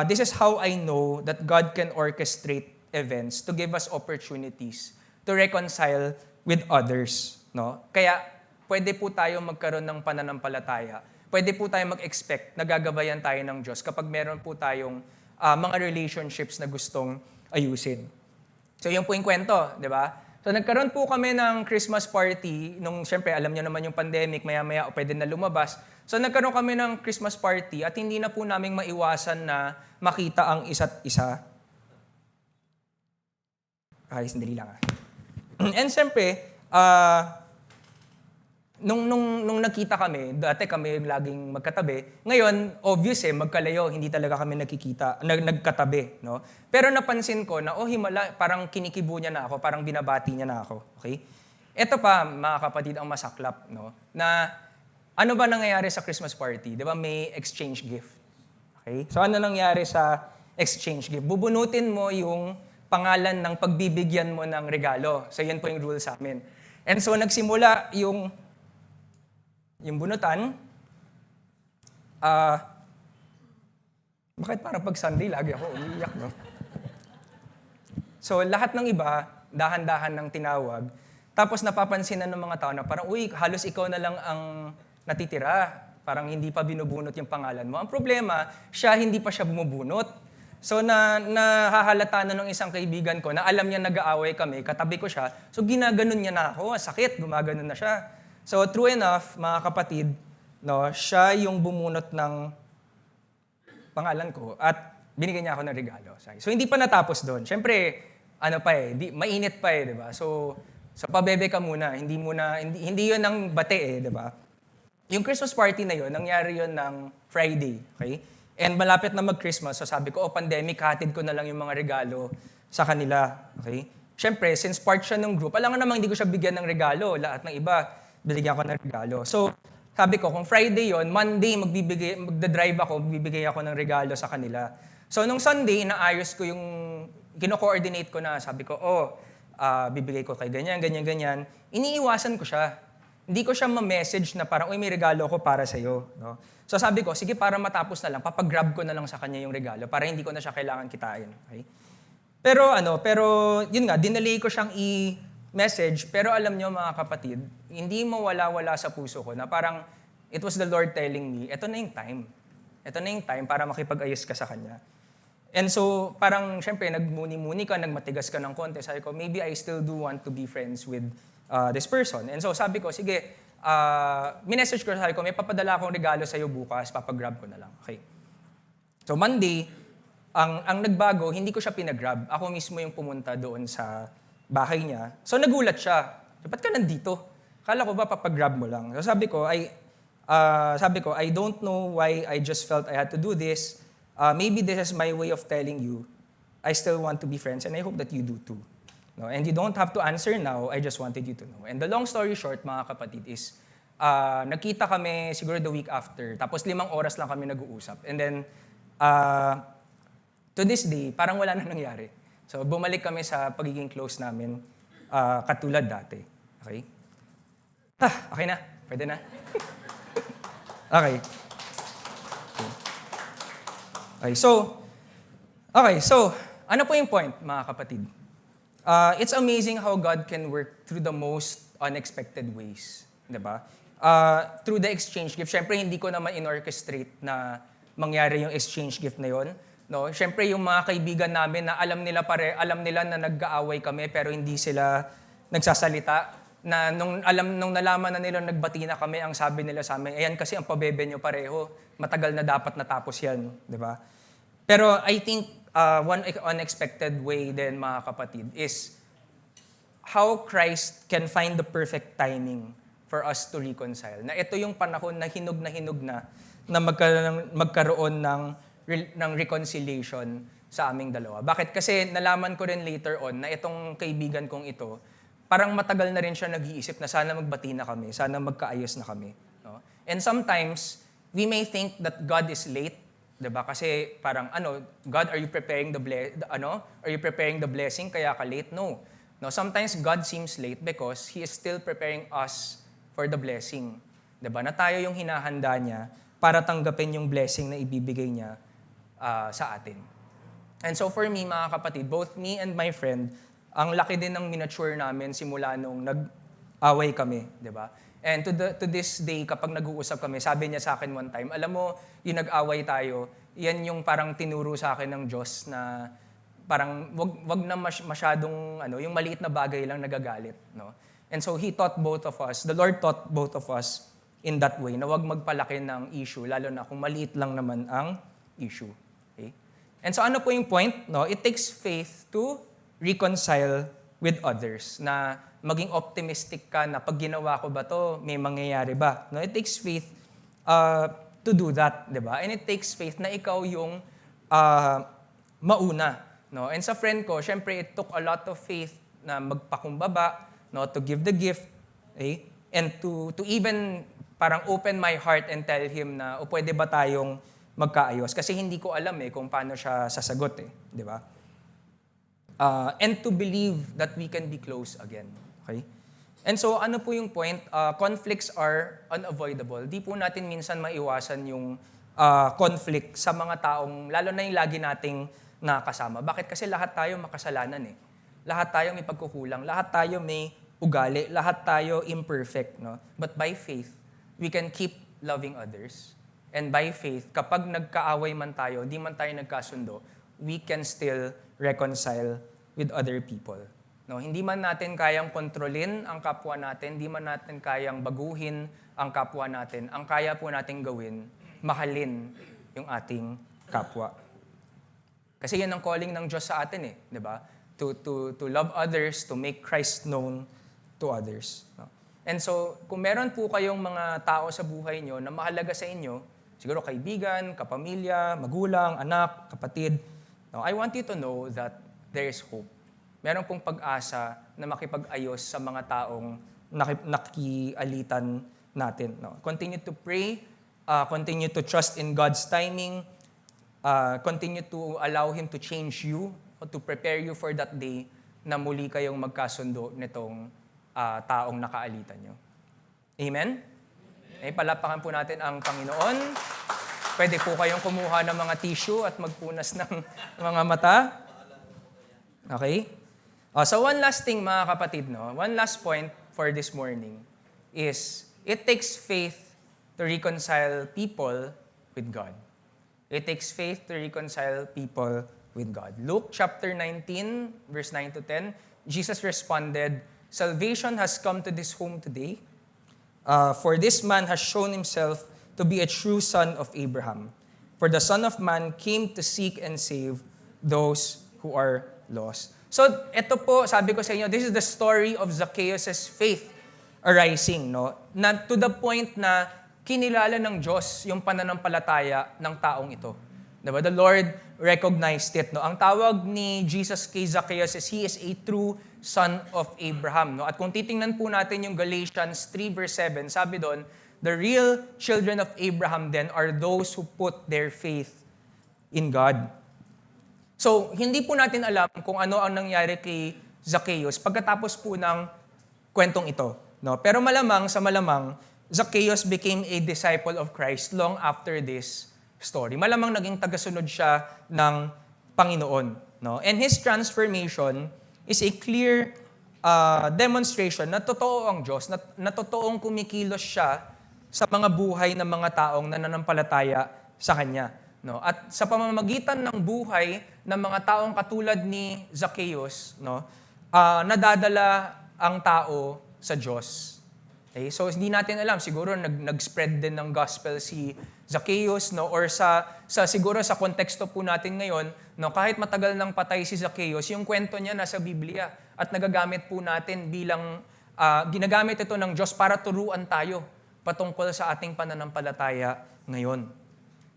this is how I know that God can orchestrate events to give us opportunities to reconcile with others, no? Kaya pwede po tayo magkaroon ng pananampalataya. Pwede po tayo mag-expect na gagabayan tayo ng Diyos kapag meron po tayong mga relationships na gustong ayusin. So yun po yung kwento, di ba? So nagkaroon po kami ng Christmas party, nung siyempre alam niyo naman yung pandemic, maya-maya pwede na lumabas. So nagkaroon kami ng Christmas party at hindi na po namin maiwasan na makita ang isa't isa. Ay, sandali lang ah. And siyempre, nung nagkita kami, dati kami yung laging magkatabi. Ngayon, obvious magkalayo, hindi talaga kami nagkatabi, no? Pero napansin ko na, himala, parang kinikibo niya na ako, parang binabati niya na ako, okay? Ito pa, mga kapatid, ang masaklap, no? Na, ano ba nangyayari sa Christmas party? Di ba may exchange gift? Okay? So, ano nangyayari sa exchange gift? Bubunutin mo yung pangalan ng pagbibigyan mo ng regalo. So, yun po yung rule sa amin. And so, nagsimula yung bunutan, bakit parang pag Sunday, lagi ako umiiyak, no? So, lahat ng iba, dahan-dahan ng tinawag, tapos napapansin na ng mga tao na parang, halos ikaw na lang ang natitira. Parang hindi pa binubunot yung pangalan mo. Ang problema, hindi pa siya bumubunot. So nahahalata na ng isang kaibigan ko na alam niya nag-aaway kami, katabi ko siya, so ginaganon niya na ako, sakit, gumaganon na siya. So true enough, mga kapatid, no, siya yung bumunot ng pangalan ko at binigyan niya ako ng regalo. So hindi pa natapos doon. Siyempre, mainit pa di ba? So pabebe ka muna, hindi 'yun ang bate di ba? Yung Christmas party na 'yon, nangyari 'yon ng Friday, okay? And malapit na mag-Christmas, so sabi ko, pandemic, hatid ko na lang yung mga regalo sa kanila. Okay? Siyempre, since part siya ng group, alam nga namang hindi ko siya bigyan ng regalo. Lahat ng iba, binigyan ko ng regalo. So, sabi ko, kung Friday yon, Monday, magdadrive ako, magbibigay ako ng regalo sa kanila. So, nung Sunday, inaayos ko yung, kino-coordinate ko na, sabi ko, bibigay ko kay ganyan, ganyan, ganyan. Iniiwasan ko siya. Hindi ko siya ma-message na parang, uy, may regalo ako para sa'yo. No? So sabi ko, sige, para matapos na lang, papagrab ko na lang sa kanya yung regalo para hindi ko na siya kailangan kitain. Okay? Pero yun nga, dinelay ko siyang i-message, pero alam nyo mga kapatid, hindi mawala-wala sa puso ko na parang it was the Lord telling me, eto na yung time. Eto na yung time para makipag-ayos ka sa kanya. And so, parang syempre, nagmuni-muni ka, nagmatigas ka ng konti. Sabi ko, maybe I still do want to be friends with this person. And so sabi ko, sige, minessage ko, sabi ko, may papadala akong regalo sa'yo bukas, papagrab ko na lang. Okay. So Monday, ang nagbago, hindi ko siya pinagrab. Ako mismo yung pumunta doon sa bahay niya. So nagulat siya. Ba't ka nandito? Kala ko ba papagrab mo lang? So sabi ko, I don't know why I just felt I had to do this. Maybe this is my way of telling you, I still want to be friends and I hope that you do too. No, and you don't have to answer now, I just wanted you to know. And the long story short, mga kapatid, is nagkita kami siguro the week after, tapos 5 oras lang kami nag-uusap. And then, to this day, parang wala na nangyari. So, bumalik kami sa pagiging close namin, katulad dati. Okay? Okay na? Pwede na? Okay. Okay, so, ano po yung point, mga kapatid? It's amazing how God can work through the most unexpected ways. Diba? Through the exchange gift. Siyempre, hindi ko naman in-orchestrate na mangyari yung exchange gift na yon. No? Siyempre, yung mga kaibigan namin na alam nila na nag-aaway kami pero hindi sila nagsasalita. Na nung nalaman na nila nagbati na kami, ang sabi nila sa amin, ayan kasi ang pabebe nyo pareho. Matagal na dapat natapos yan. Diba? Pero I think one unexpected way din, mga kapatid, is how Christ can find the perfect timing for us to reconcile. Na ito yung panahon na hinog na magkaroon ng reconciliation sa aming dalawa. Bakit? Kasi nalaman ko rin later on na itong kaibigan kong ito, parang matagal na rin siya nag-iisip na sana magbati na kami, sana magkaayos na kami. No? And sometimes, we may think that God is late. Diba? Kasi parang God, are you preparing the blessing kaya ka late? No. No, sometimes God seems late because He is still preparing us for the blessing. Diba? Na tayo yung hinahanda niya para tanggapin yung blessing na ibibigay niya sa atin. And so for me, mga kapatid, both me and my friend, ang laki din ng miniature namin simula nung nag-away kami, diba? And to this day, kapag nag-uusap kami, sabi niya sa akin one time, alam mo, yung nag-away tayo, yan yung parang tinuro sa akin ng Diyos na parang wag na masyadong, yung maliit na bagay lang nagagalit. No? And so He taught both of us, the Lord taught both of us in that way, na wag magpalaki ng issue, lalo na kung maliit lang naman ang issue. Okay? And so ano po yung point? No? It takes faith to reconcile with others, na maging optimistic ka na pag ginawa ko ba to, may mangyayari ba? No, it takes faith to do that, 'di ba? And it takes faith na ikaw yung mauna, no? And sa friend ko, syempre it took a lot of faith na magpakumbaba, no, to give the gift, okay? And to even parang open my heart and tell him na pwede ba tayong magkaayos kasi hindi ko alam kung paano siya sasagot 'di ba? And to believe that we can be close again. Okay? And so, ano po yung point? Conflicts are unavoidable. Di po natin minsan maiwasan yung conflict sa mga taong, lalo na yung lagi nating nakasama. Bakit? Kasi lahat tayo makasalanan Lahat tayo may pagkukulang. Lahat tayo may ugali. Lahat tayo imperfect. No? But by faith, we can keep loving others. And by faith, kapag nagkaaway man tayo, di man tayo nagkasundo, we can still reconcile with other people. No, hindi man natin kayang kontrolin ang kapwa natin, hindi man natin kayang baguhin ang kapwa natin. Ang kaya po nating gawin, mahalin yung ating kapwa. Kasi yan ang calling ng Diyos sa atin eh, di ba? To love others, to make Christ known to others. No? And so, kung meron po kayong mga tao sa buhay nyo na mahalaga sa inyo, siguro kaibigan, kapamilya, magulang, anak, kapatid, no, I want you to know that there is hope. Meron pong pag-asa na makipag-ayos sa mga taong nakialitan natin. No? Continue to pray, continue to trust in God's timing, continue to allow Him to change you, or to prepare you for that day na muli kayong magkasundo nitong taong nakaalitan nyo. Amen? Palapakan po natin ang Panginoon. Pwede po kayong kumuha ng mga tissue at magpunas ng mga mata. Okay? So one last thing mga kapatid, no? One last point for this morning is it takes faith to reconcile people with God. It takes faith to reconcile people with God. Luke chapter 19, verse 9 to 10, Jesus responded, "Salvation has come to this home today, for this man has shown himself to be a true son of Abraham. For the Son of Man came to seek and save those who are lost." So, ito po, sabi ko sa inyo, this is the story of Zacchaeus' faith arising, no? Na to the point na kinilala ng Diyos yung pananampalataya ng taong ito. Diba? The Lord recognized it, no? Ang tawag ni Jesus kay Zacchaeus is, he is a true son of Abraham, no? At kung titingnan po natin yung Galatians 3 verse 7, sabi doon, the real children of Abraham then are those who put their faith in God. So, hindi po natin alam kung ano ang nangyari kay Zacchaeus pagkatapos po ng kwentong ito. No? Pero malamang, Zacchaeus became a disciple of Christ long after this story. Malamang naging tagasunod siya ng Panginoon. No? And his transformation is a clear demonstration na totoo ang Diyos, na totoong kumikilos siya sa mga buhay ng mga taong nananampalataya sa Kanya. No? At sa pamamagitan ng buhay ng mga taong katulad ni Zacchaeus, no, nadadala ang tao sa Diyos. Okay? So hindi natin alam, siguro nag-spread din ng gospel si Zacchaeus, no, or siguro sa konteksto po natin ngayon, no, kahit matagal nang patay si Zacchaeus, yung kwento niya nasa Biblia at nagagamit po natin bilang ginagamit ito ng Diyos para turuan tayo patungkol sa ating pananampalataya ngayon.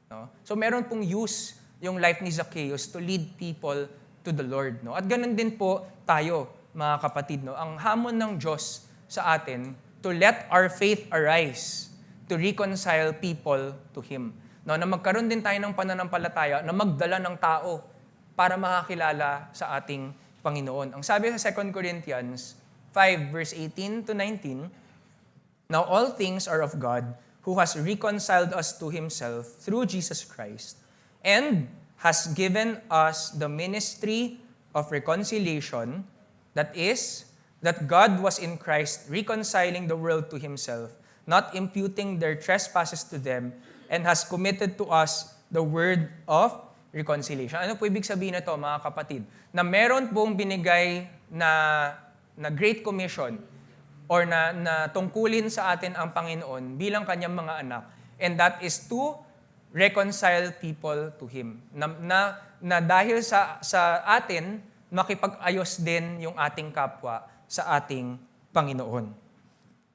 No? So meron pong use yung life ni Zacchaeus to lead people to the Lord. No? At ganun din po tayo, mga kapatid. No? Ang hamon ng Diyos sa atin to let our faith arise, to reconcile people to Him. No? Na magkaroon din tayo ng pananampalataya na magdala ng tao para makakilala sa ating Panginoon. Ang sabi sa 2 Corinthians 5 verse 18 to 19, "Now all things are of God, who has reconciled us to Himself through Jesus Christ, and has given us the ministry of reconciliation, that is, that God was in Christ reconciling the world to Himself, not imputing their trespasses to them, and has committed to us the word of reconciliation." Ano po ibig sabihin nito, mga kapatid? Na meron pong binigay na Great Commission, or na tungkulin sa atin ang Panginoon bilang Kanyang mga anak. And that is to reconcile people to Him. Na dahil sa atin, makipag-ayos din yung ating kapwa sa ating Panginoon.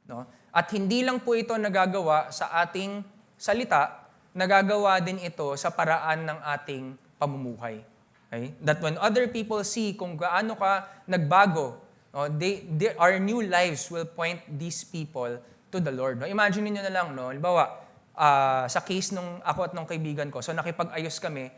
No? At hindi lang po ito nagagawa sa ating salita, nagagawa din ito sa paraan ng ating pamumuhay. Okay? That when other people see kung gaano ka nagbago, no, our new lives will point these people to the Lord. No? Imagine niyo na lang, no? Halimbawa, sa case nung ako at nung kaibigan ko, so nakipag-ayos kami,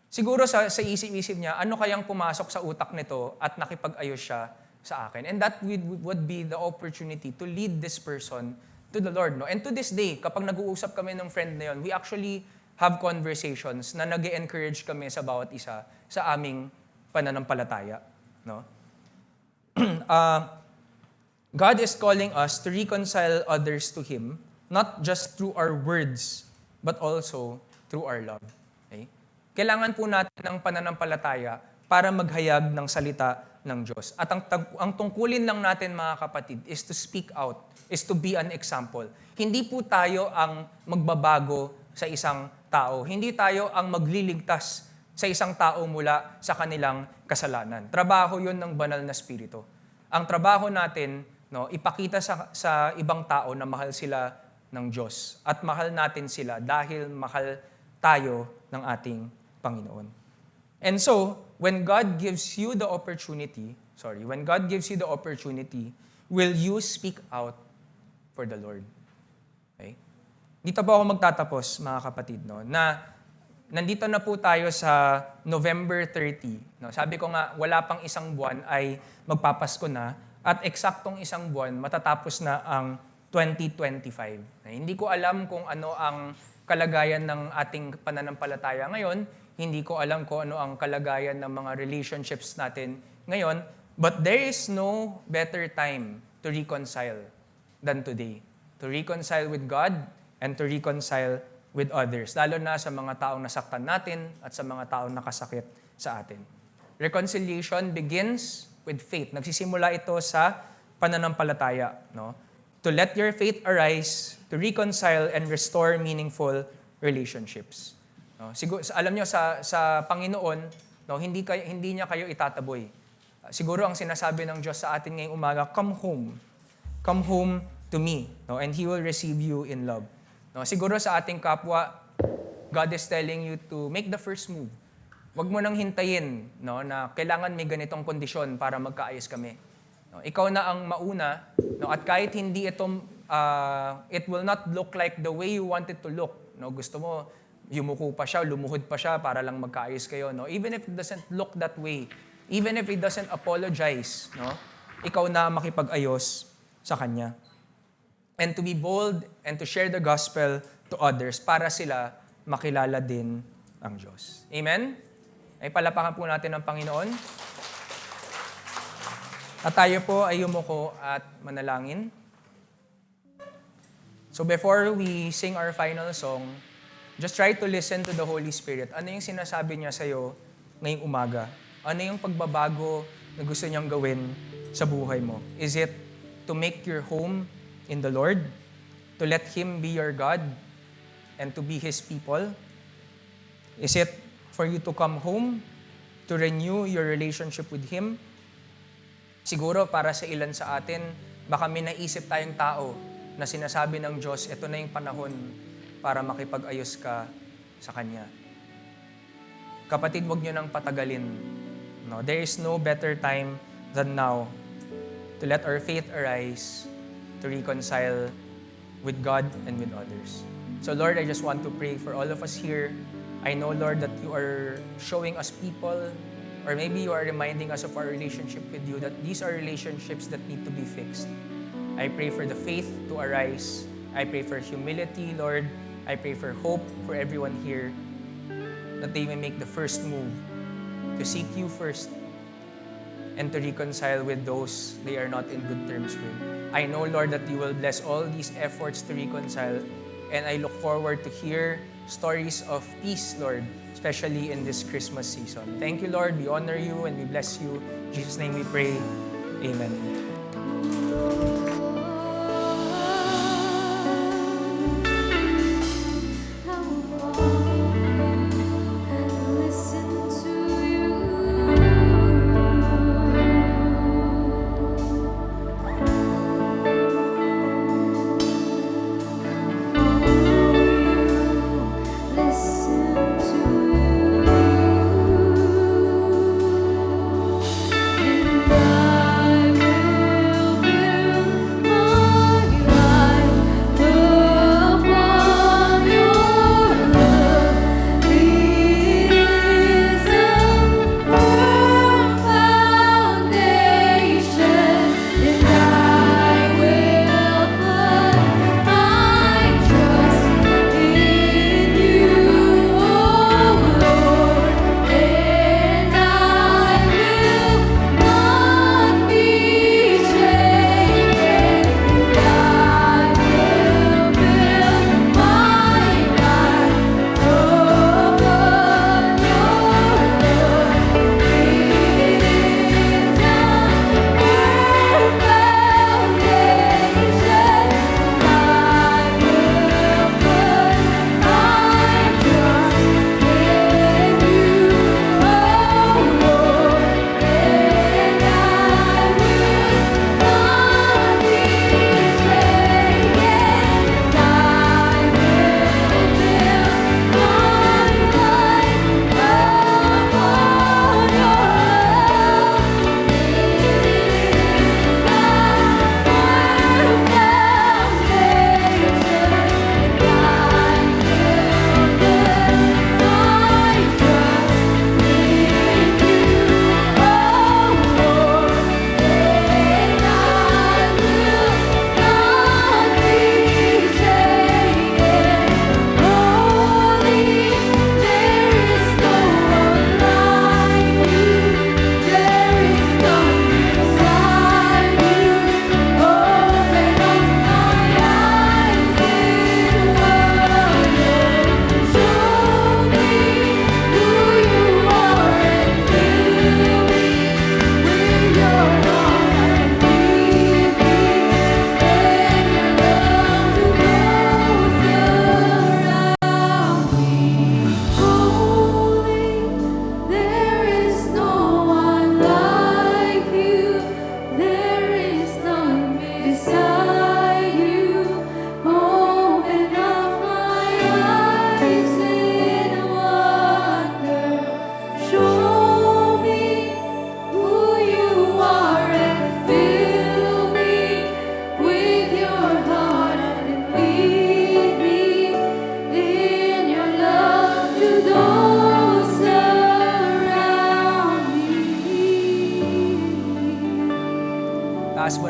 siguro sa isip-isip niya, ano kayang pumasok sa utak nito at nakipag-ayos siya sa akin. And that would be the opportunity to lead this person to the Lord. No? And to this day, kapag nag-uusap kami ng friend na yun, we actually have conversations na nag-encourage kami sa bawat isa sa aming pananampalataya. No? God is calling us to reconcile others to Him, not just through our words, but also through our love. Okay? kailangan po natin ng pananampalataya para maghayag ng salita ng Diyos. At ang tungkulin lang natin, mga kapatid, is to speak out, is to be an example. Hindi po tayo ang magbabago sa isang tao. Hindi tayo ang magliligtas sa isang tao mula sa kanilang kasalanan. Trabaho yun ng banal na spirito. Ang trabaho natin, ipakita sa ibang tao na mahal sila ng Diyos. At mahal natin sila dahil mahal tayo ng ating Panginoon. And so, when God gives you the opportunity, will you speak out for the Lord? Okay? Dito po ako magtatapos, mga kapatid, na nandito na po tayo sa November 30. Sabi ko nga, wala pang isang buwan ay magpapasko na at eksaktong isang buwan matatapos na ang 2025. Hindi ko alam kung ano ang kalagayan ng ating pananampalataya ngayon. Hindi ko alam kung ano ang kalagayan ng mga relationships natin ngayon. But there is no better time to reconcile than today. To reconcile with God and to reconcile with others. Lalo na sa mga taong nasaktan natin at sa mga taong nakasakit sa atin. Reconciliation begins with faith. Nagsisimula ito sa pananampalataya. To let your faith arise, to reconcile and restore meaningful relationships. Siguro, alam nyo, sa Panginoon, hindi niya kayo itataboy. Siguro ang sinasabi ng Diyos sa atin ngayong umaga, come home. Come home to me. And He will receive you in love. Siguro sa ating kapwa, God is telling you to make the first move. Huwag mo nang hintayin na kailangan may ganitong kondisyon para magkaayos kami. Ikaw na ang mauna, at kahit hindi ito, it will not look like the way you want it to look. Gusto mo, yumuko pa siya, lumuhod pa siya para lang magkaayos kayo. Even if it doesn't look that way, even if it doesn't apologize, ikaw na makipag-ayos sa Kanya. And to be bold and to share the gospel to others para sila makilala din ang Diyos. Amen? Ay palapakan po natin ang Panginoon. At tayo po ay yumuko at manalangin. So before we sing our final song, just try to listen to the Holy Spirit. Ano yung sinasabi niya sa'yo ngayong umaga? Ano yung pagbabago na gusto niyang gawin sa buhay mo? Is it to make your home in the Lord? To let Him be your God? And to be His people? Is it for you to come home? To renew your relationship with Him? Siguro para sa ilan sa atin, baka may naisip tayong tao na sinasabi ng Diyos, ito na yung panahon para makipag-ayos ka sa Kanya. Kapatid, huwag nyo nang patagalin. There is no better time than now to let our faith arise, to reconcile with God and with others. So Lord, I just want to pray for all of us here. I know, Lord, that you are showing us people, or maybe you are reminding us of our relationship with you, that these are relationships that need to be fixed. I pray for the faith to arise. I pray for humility, Lord. I pray for hope for everyone here, that they may make the first move to seek you first and to reconcile with those they are not in good terms with. I know, Lord, that you will bless all these efforts to reconcile, and I look forward to hear stories of peace, Lord, especially in this Christmas season. Thank you, Lord. We honor you and we bless you. In Jesus' name we pray. Amen. I will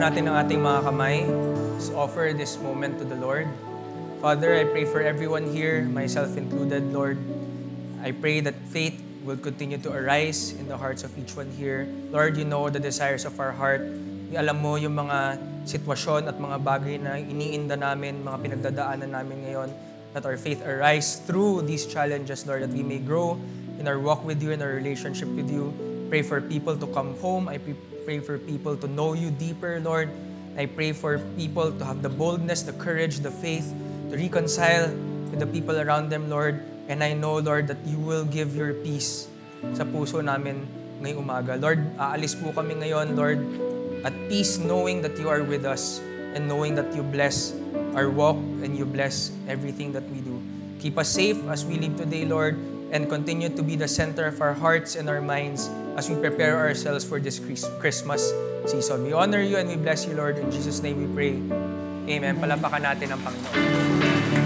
natin ang ating mga kamay. Let's offer this moment to the Lord. Father, I pray for everyone here, myself included, Lord. I pray that faith will continue to arise in the hearts of each one here. Lord, you know the desires of our heart. Alam mo yung mga sitwasyon at mga bagay na iniinda namin, mga pinagdadaanan namin ngayon. That our faith arise through these challenges, Lord, that we may grow in our walk with you, in our relationship with you. Pray for people to come home. I pray for people to know you deeper, Lord. I pray for people to have the boldness, the courage, the faith to reconcile with the people around them, Lord. And I know, Lord, that you will give your peace sa puso namin ngayong umaga. Lord, aalis po kami ngayon, Lord, at peace knowing that you are with us and knowing that you bless our walk and you bless everything that we do. Keep us safe as we leave today, Lord, and continue to be the center of our hearts and our minds as we prepare ourselves for this Christmas season. We honor you and we bless you, Lord. In Jesus' name we pray. Amen. Palapakan natin ang Panginoon.